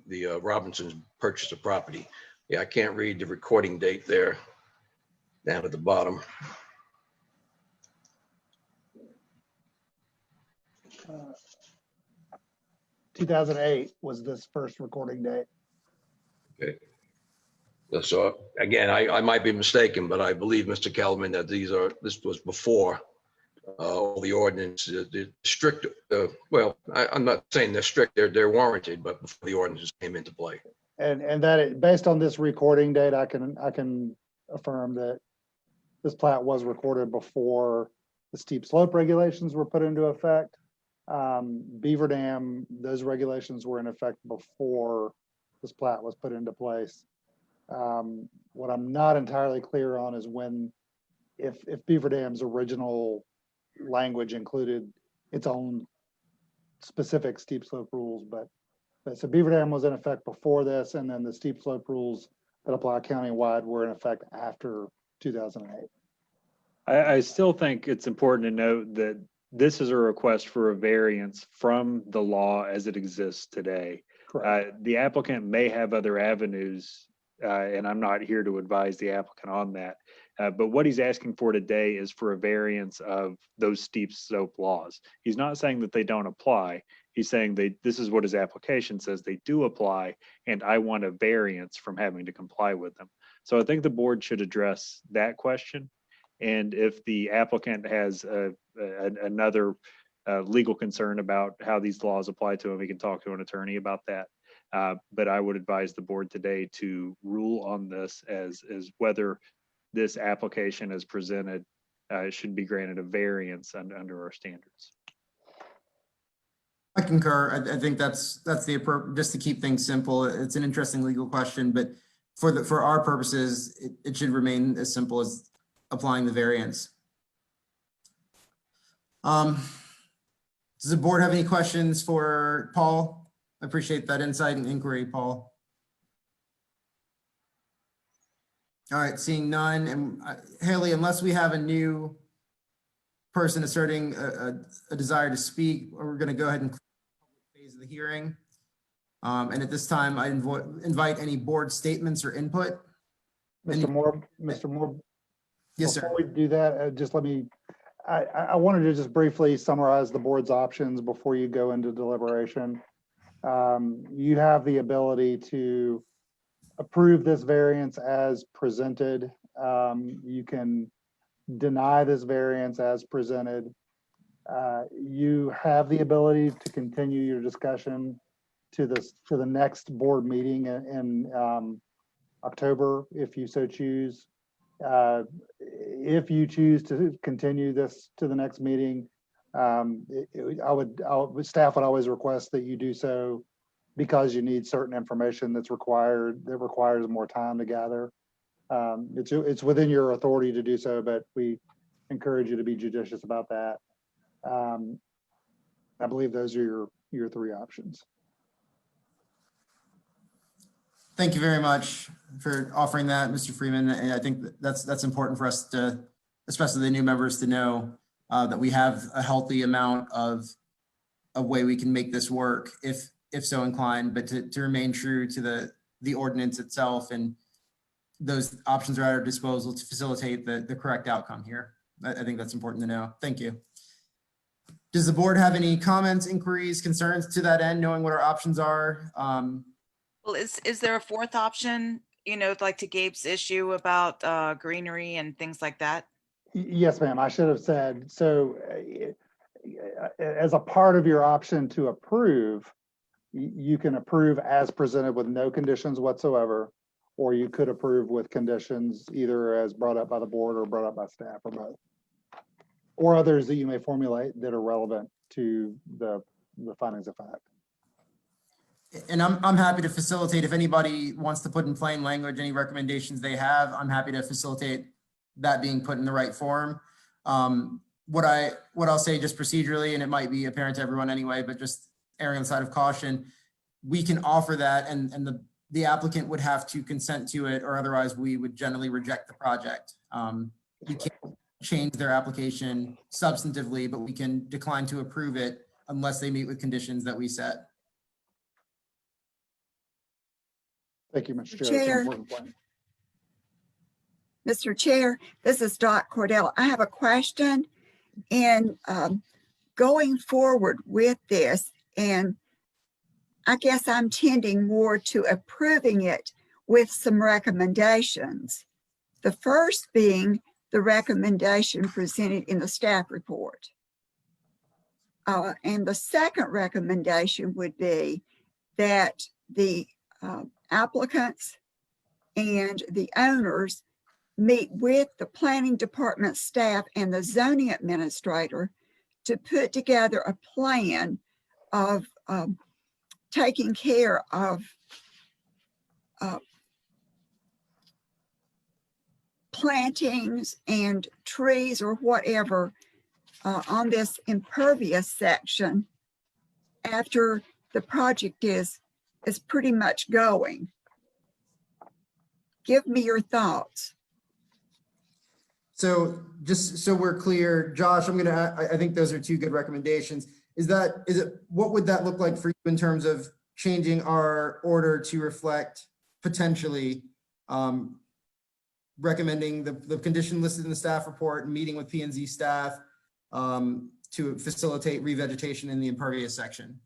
the Robinsons purchased the property. Yeah, I can't read the recording date there down at the bottom. 2008 was this first recording date. Okay. So again, I might be mistaken, but I believe, Mr. Kellerman, that this was before all the ordinances, the strict, well, I'm not saying they're strict, they're warranted, but before the ordinances came into play. And that based on this recording date, I can affirm that this plat was recorded before the steep slope regulations were put into effect. Beaver Dam, those regulations were in effect before this plat was put into place. What I'm not entirely clear on is if Beaver Dam's original language included its own specific steep slope rules, but so Beaver Dam was in effect before this, and then the steep slope rules that apply countywide were in effect after 2008. I still think it's important to note that this is a request for a variance from the law as it exists today. The applicant may have other avenues, and I'm not here to advise the applicant on that. But what he's asking for today is for a variance of those steep slope laws. He's not saying that they don't apply. He's saying this is what his application says they do apply, and I want a variance from having to comply with them. So I think the board should address that question. And if the applicant has another legal concern about how these laws apply to him, he can talk to an attorney about that. But I would advise the board today to rule on this as whether this application as presented should be granted a variance under our standards. I concur. I think that's the appropriate, just to keep things simple. It's an interesting legal question, but for our purposes, it should remain as simple as applying the variance. Does the board have any questions for Paul? I appreciate that insight and inquiry, Paul. All right, seeing none, and Haley, unless we have a new person asserting a desire to speak, we're going to go ahead and close the phase of the hearing. And at this time, I invite any board statements or input. Mr. Moore. Yes, sir. Before we do that, just let me, I wanted to just briefly summarize the board's options before you go into deliberation. You have the ability to approve this variance as presented. You can deny this variance as presented. You have the ability to continue your discussion to the next board meeting in October, if you so choose. If you choose to continue this to the next meeting, staff would always request that you do so because you need certain information that requires more time to gather. It's within your authority to do so, but we encourage you to be judicious about that. I believe those are your three options. Thank you very much for offering that, Mr. Freeman. And I think that's important for us to, especially the new members, to know that we have a healthy amount of a way we can make this work if so inclined, but to remain true to the ordinance itself, and those options are at our disposal to facilitate the correct outcome here. I think that's important to know. Thank you. Does the board have any comments, inquiries, concerns to that end, knowing what our options are? Well, is there a fourth option, you know, like to Gabe's issue about greenery and things like that? Yes, ma'am. I should have said, so as a part of your option to approve, you can approve as presented with no conditions whatsoever, or you could approve with conditions either as brought up by the board or brought up by staff, or both, or others that you may formulate that are relevant to the findings of fact. And I'm happy to facilitate, if anybody wants to put in plain language any recommendations they have, I'm happy to facilitate that being put in the right form. What I'll say just procedurally, and it might be apparent to everyone anyway, but just erring on the side of caution, we can offer that, and the applicant would have to consent to it, or otherwise we would generally reject the project. You can't change their application substantively, but we can decline to approve it unless they meet with conditions that we set. Thank you, Mr. Chair. Chair. That's an important point. Mr. Chair, this is Dot Cordell. I have a question. In going forward with this, and I guess I'm tending more to approving it with some recommendations. The first being the recommendation presented in the staff report. And the second recommendation would be that the applicants and the owners meet with the planning department staff and the zoning administrator to put together a plan of taking care of plantings and trees or whatever on this impervious section after the project is pretty much going. Give me your thoughts. So just so we're clear, Josh, I think those are two good recommendations. What would that look like for you in terms of changing our order to reflect potentially recommending the condition listed in the staff report and meeting with P&Z staff to facilitate revegetation in the impervious section?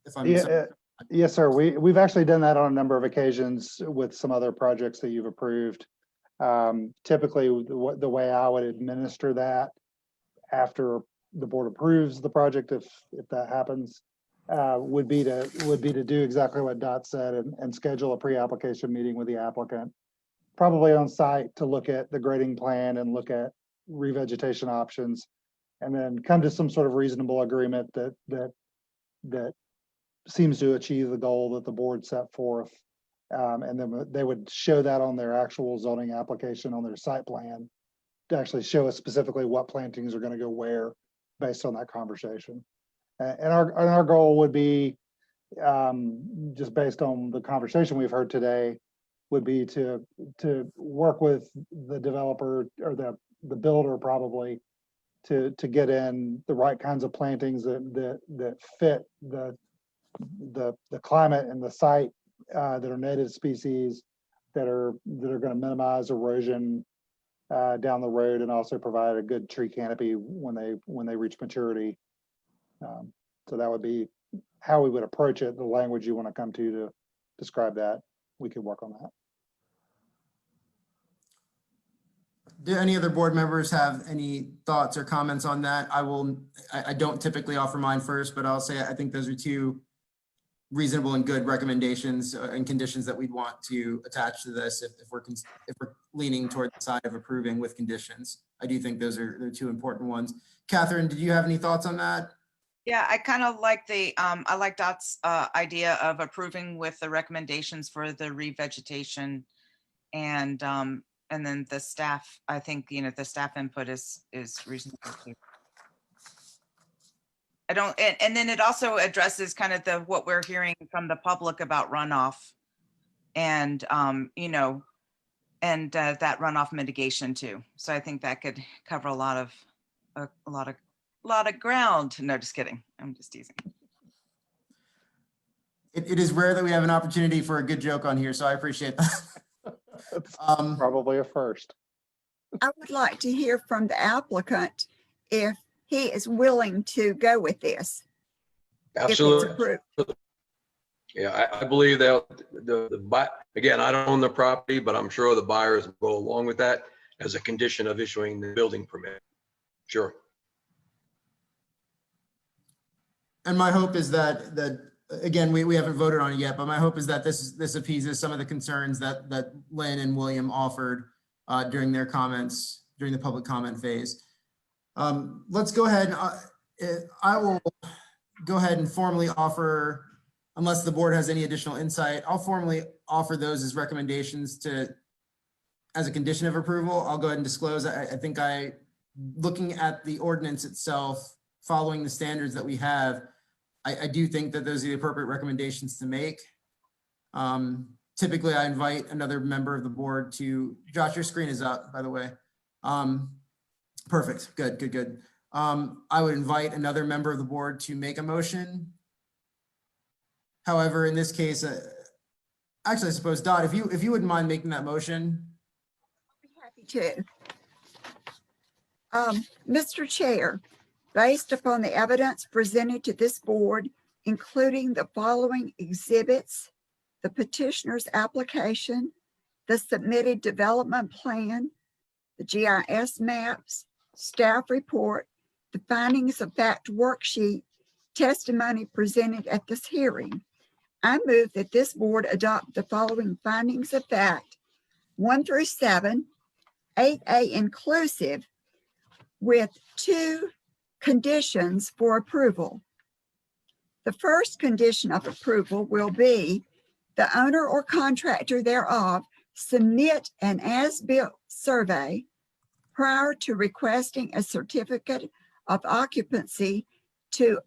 Yes, sir. We've actually done that on a number of occasions with some other projects that you've approved. Typically, the way I would administer that after the board approves the project, if that happens, would be to do exactly what Dot said and schedule a pre-application meeting with the applicant, probably on site, to look at the grading plan and look at revegetation options, and then come to some sort of reasonable agreement that seems to achieve the goal that the board set forth. And then they would show that on their actual zoning application on their site plan to actually show us specifically what plantings are going to go where based on that conversation. And our goal would be, just based on the conversation we've heard today, would be to work with the developer or the builder probably to get in the right kinds of plantings that fit the climate and the site, that are native species that are going to minimize erosion down the road, and also provide a good tree canopy when they reach maturity. So that would be how we would approach it. The language you want to come to describe that, we could work on that. Do any other board members have any thoughts or comments on that? I don't typically offer mine first, but I'll say I think those are two reasonable and good recommendations and conditions that we'd want to attach to this if we're leaning toward the side of approving with conditions. I do think they're two important ones. Catherine, did you have any thoughts on that? Yeah, I kind of like I like Dot's idea of approving with the recommendations for the revegetation and And then the staff, I think, the staff input is reasonable too. And then it also addresses kind of what we're hearing from the public about runoff and, that runoff mitigation too. So I think that could cover a lot of ground. No, just kidding. I'm just teasing. It is rare that we have an opportunity for a good joke on here, so I appreciate that. Probably a first. I would like to hear from the applicant if he is willing to go with this. If it's Absolutely. approved. Yeah, I believe that again, I don't own the property, but I'm sure the buyers will go along with that as a condition of issuing the building permit. Sure. And my hope is that again, we haven't voted on it yet, but my hope is that this appeases some of the concerns that Lynn and William offered during their comments, during the public comment phase. Let's go ahead. I will go ahead and formally offer, unless the board has any additional insight, I'll formally offer those as recommendations as a condition of approval. I'll go ahead and disclose. I think looking at the ordinance itself, following the standards that we have, I do think that those are the appropriate recommendations to make. Typically, I invite another member of the board to, Josh, your screen is up, by the way. Perfect, good. I would invite another member of the board to make a motion. However, in this case, actually, I suppose, Dot, if you wouldn't mind making that motion. I'd be happy to. Mr. Chair, based upon the evidence presented to this board, including the following exhibits, the petitioner's application, the submitted development plan, the GIS maps, staff report, the findings of fact worksheet, testimony presented at this hearing, I move that this board adopt the following findings of fact 1 through 7, 8A inclusive, with 2 conditions for approval. The first condition of approval will be the owner or contractor thereof submit an as-built survey prior to requesting a certificate of occupancy to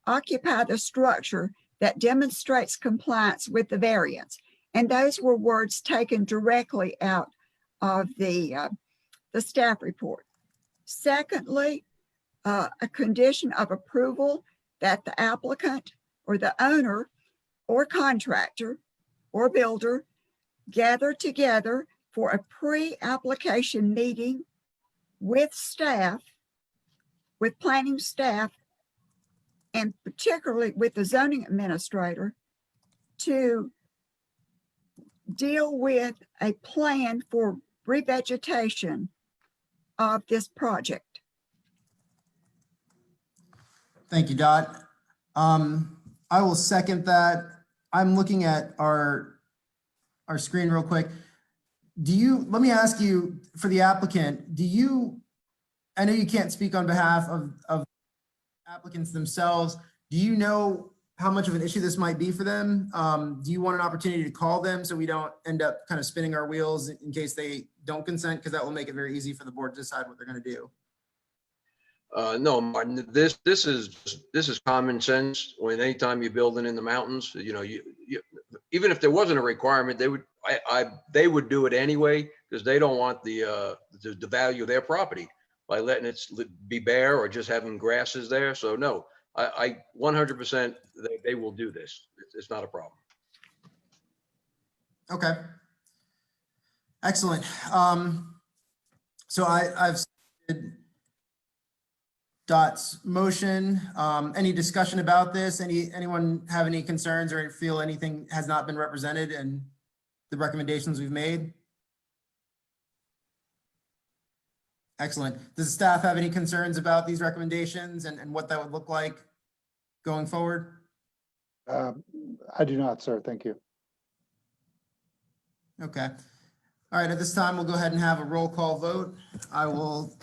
occupy the structure that demonstrates compliance with the variance. And those were words taken directly out of the staff report. Secondly, a condition of approval that the applicant or the owner or contractor or builder gather together for a pre-application meeting with staff, with planning staff, and particularly with the zoning administrator to deal with a plan for revegetation of this project. Thank you, Dot. I will second that. I'm looking at our screen real quick. Let me ask you, for the applicant, I know you can't speak on behalf of applicants themselves. Do you know how much of an issue this might be for them? Do you want an opportunity to call them so we don't end up kind of spinning our wheels in case they don't consent? Because that will make it very easy for the board to decide what they're going to do. No, Martin, this is common sense. When anytime you're building in the mountains, even if there wasn't a requirement, they would do it anyway because they don't want the value of their property by letting it be bare or just having grasses there. So no, I 100% they will do this. It's not a problem. Okay. Excellent. So I've stated Dot's motion. Any discussion about this? Anyone have any concerns or feel anything has not been represented in the recommendations we've made? Excellent. Does the staff have any concerns about these recommendations and what that would look like going forward? I do not, sir. Thank you. Okay. All right. At this time, we'll go ahead and have a roll call vote. I will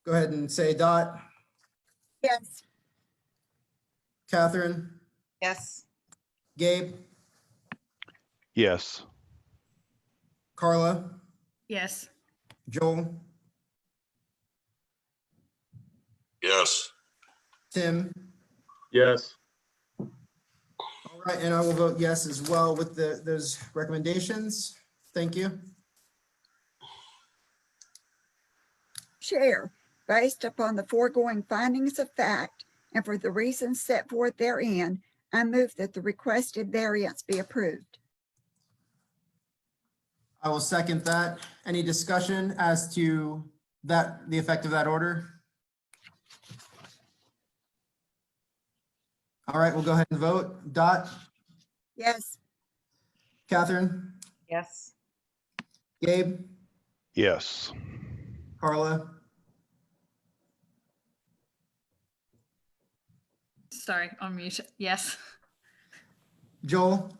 go ahead and say Dot. Yes. Catherine. Yes. Gabe. Yes. Carla, Yes. Joel, Yes. Tim. Yes. All right, and I will vote yes as well with those recommendations. Thank you. Chair, based upon the foregoing findings of fact and for the reasons set forth therein, I move that the requested variance be approved. I will second that. Any discussion as to that, the effect of that order? All right, we'll go ahead and vote. Dot, Yes. Catherine, Yes. Gabe, Yes. Carla, Sorry, on mute. Yes. Joel,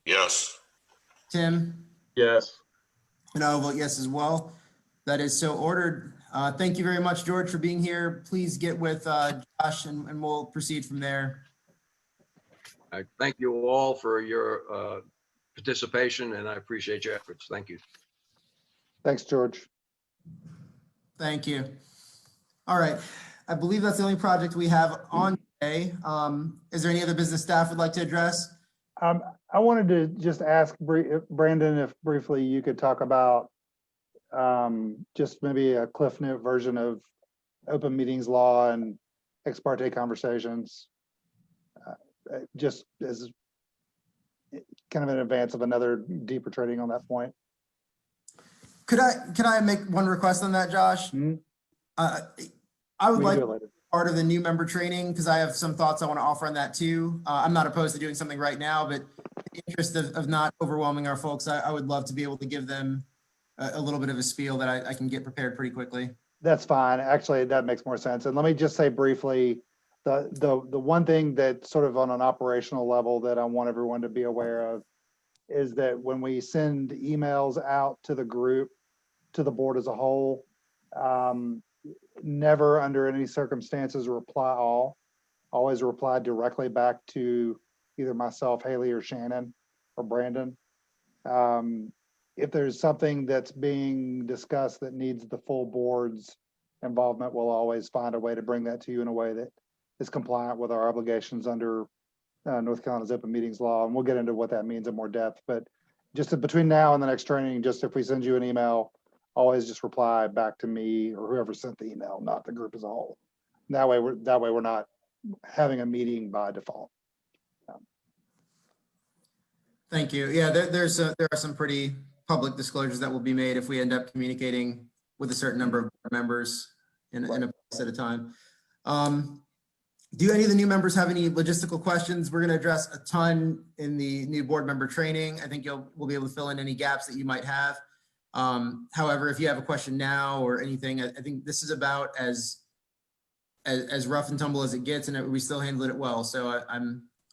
Yes. Tim, Yes. and I will vote yes as well. That is so ordered. Thank you very much, George, for being here. Please get with Josh and we'll proceed from there. I thank you all for your participation, and I appreciate your efforts. Thank you. Thanks, George. Thank you. All right. I believe that's the only project we have on today. Is there any other business staff would like to address? I wanted to just ask Brandon if briefly you could talk about just maybe a Cliff Note version of open meetings law and ex parte conversations, just as kind of in advance of another deeper training on that point. Could I make one request on that, Josh? Mm-hmm. I would like part of the new member training because I have some thoughts I want to offer on that too. I'm not opposed to doing something right now, but in the interest of not overwhelming our folks, I would love to be able to give them a little bit of a spiel that I can get prepared pretty quickly. That's fine. Actually, that makes more sense. And let me just say briefly, the one thing that sort of on an operational level that I want everyone to be aware of is that when we send emails out to the group, to the board as a whole, never under any circumstances reply all. Always reply directly back to either myself, Haley, or Shannon, or Brandon. If there's something that's being discussed that needs the full board's involvement, we'll always find a way to bring that to you in a way that is compliant with our obligations under North Carolina's open meetings law. And we'll get into what that means in more depth. But just between now and the next training, just if we send you an email, always just reply back to me or whoever sent the email, not the group as a whole. That way we're not having a meeting by default. Thank you. Yeah, there are some pretty public disclosures that will be made if we end up communicating with a certain number of members in a place at a time. Do any of the new members have any logistical questions? We're going to address a ton in the new board member training. I think we'll be able to fill in any gaps that you might have. However, if you have a question now or anything, I think this is about as rough and tumble as it gets, and we still handled it well. So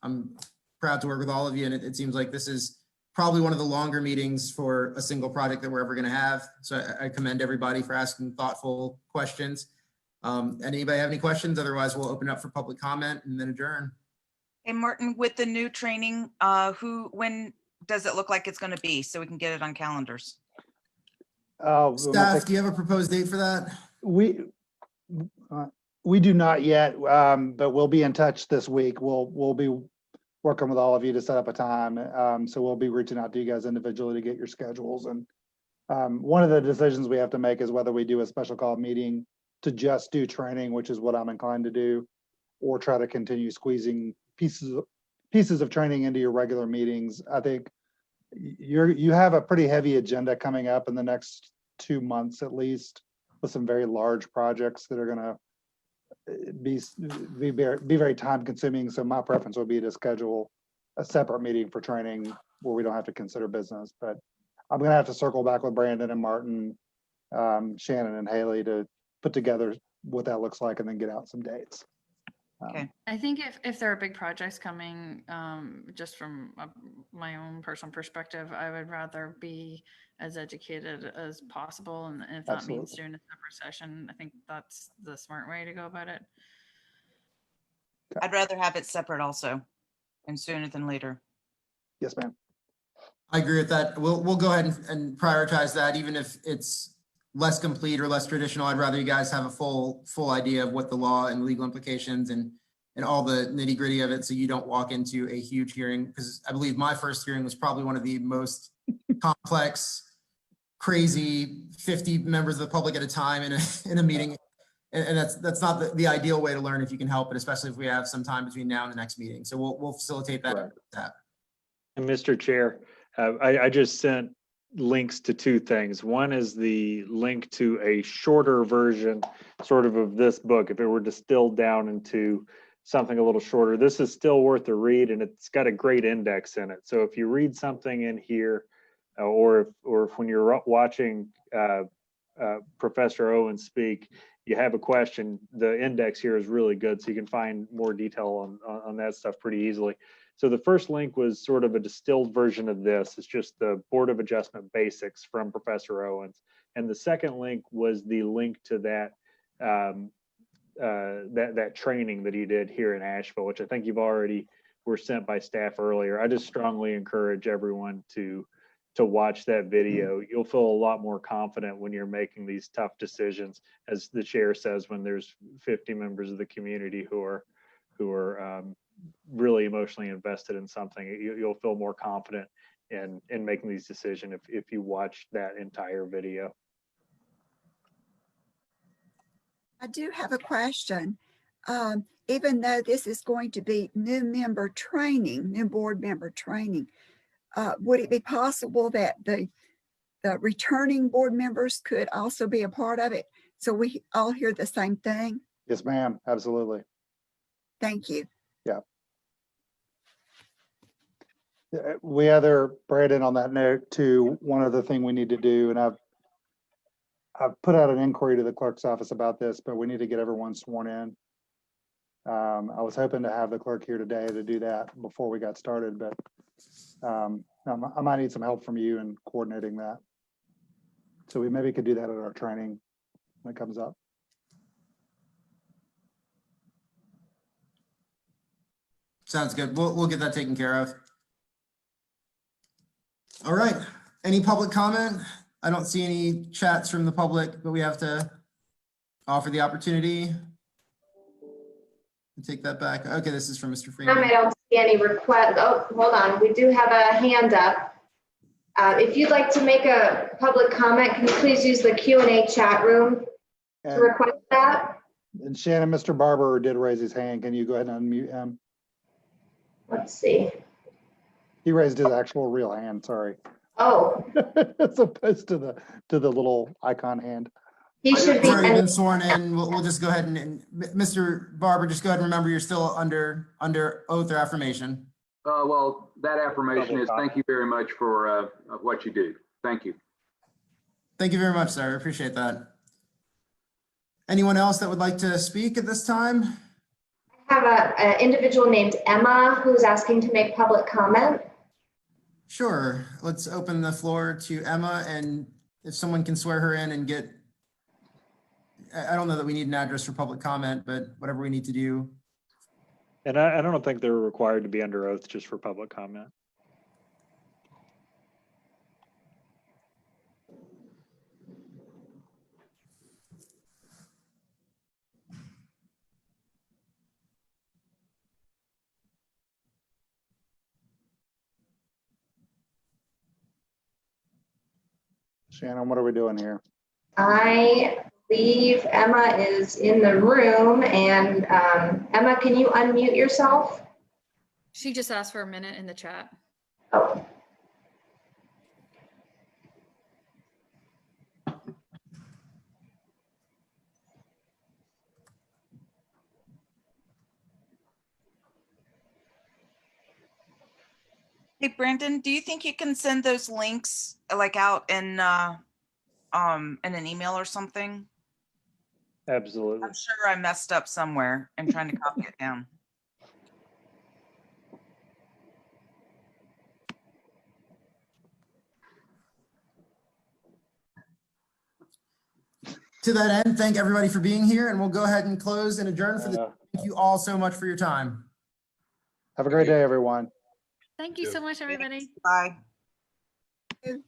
I'm proud to work with all of you, and it seems like this is probably one of the longer meetings for a single project that we're ever going to have. So I commend everybody for asking thoughtful questions. Anybody have any questions? Otherwise, we'll open up for public comment and then adjourn. Hey, Martin, with the new training, when does it look like it's going to be so we can get it on calendars? Staff, do you have a proposed date for that? We do not yet, but we'll be in touch this week. We'll be working with all of you to set up a time. So we'll be reaching out to you guys individually to get your schedules. And one of the decisions we have to make is whether we do a special call meeting to just do training, which is what I'm inclined to do, or try to continue squeezing pieces of training into your regular meetings. I think you have a pretty heavy agenda coming up in the next 2 months at least, with some very large projects that are going to be very time consuming. So my preference would be to schedule a separate meeting for training where we don't have to consider business. But I'm going to have to circle back with Brandon and Martin, Shannon and Haley to put together what that looks like and then get out some dates. Okay. I think if there are big projects coming, just from my own personal perspective, I would rather be as educated as possible. And if that means doing a separate session, I think that's the smart way to go about it. I'd rather have it separate also and sooner than later. Yes, ma'am. I agree with that. We'll go ahead and prioritize that, even if it's less complete or less traditional. I'd rather you guys have a full idea of what the law and legal implications and all the nitty gritty of it, so you don't walk into a huge hearing, because I believe my first hearing was probably one of the most complex, crazy 50 members of the public at a time in a meeting. And that's not the ideal way to learn if you can help it, especially if we have some time between now and the next meeting. So we'll facilitate that. Right. And Mr. Chair, I just sent links to two things. One is the link to a shorter version sort of this book. If it were distilled down into something a little shorter, this is still worth a read, and it's got a great index in it. So if you read something in here, or if when you're watching Professor Owen speak, you have a question, the index here is really good, so you can find more detail on that stuff pretty easily. So the first link was sort of a distilled version of this. It's just the Board of Adjustment Basics from Professor Owens. And the second link was the link to that that training that he did here in Asheville, which I think you've already were sent by staff earlier. I just strongly encourage everyone to watch that video. You'll feel a lot more confident when you're making these tough decisions, as the chair says, when there's 50 members of the community who are really emotionally invested in something. You'll feel more confident in making these decisions if you watch that entire video. I do have a question. Even though this is going to be new board member training, would it be possible that the returning board members could also be a part of it, so we all hear the same thing? Yes, ma'am. Absolutely. Thank you. Yeah. We other, Brandon, on that note too, one other thing we need to do, and I've put out an inquiry to the clerk's office about this, but we need to get everyone sworn in. I was hoping to have the clerk here today to do that before we got started, but I might need some help from you in coordinating that. So we maybe could do that at our training when it comes up. Sounds good. We'll get that taken care of. All right. Any public comment? I don't see any chats from the public, but we have to offer the opportunity. Take that back. Okay, this is from Mr. Freeman. I don't see any request. Oh, hold on. We do have a hand up. If you'd like to make a public comment, can you please use the Q&A chat room to request that? And Shannon, Mr. Barber did raise his hand. Can you go ahead and unmute him? Let's see. He raised his actual real hand, sorry. Oh. As opposed to the little icon hand. He should be been sworn in. We'll just go ahead and Mr. Barber, just go ahead and remember you're still under oath or affirmation. Well, that affirmation is thank you very much for what you do. Thank you. Thank you very much, sir. I appreciate that. Anyone else that would like to speak at this time? I have an individual named Emma who's asking to make public comment. Sure. Let's open the floor to Emma, and if someone can swear her in and get, I don't know that we need an address for public comment, but whatever we need to do. And I don't think they're required to be under oath just for public comment. Shannon, what are we doing here? I believe Emma is in the room, and Emma, can you unmute yourself? She just asked for a minute in the chat. Oh. Hey, Brandon, do you think you can send those links like out in an email or something? Absolutely. I'm sure I messed up somewhere in trying to copy it down. To that end, thank everybody for being here, and we'll go ahead and close and adjourn for the. Thank you all so much for your time. Have a great day, everyone. Thank you so much, everybody. Bye. you.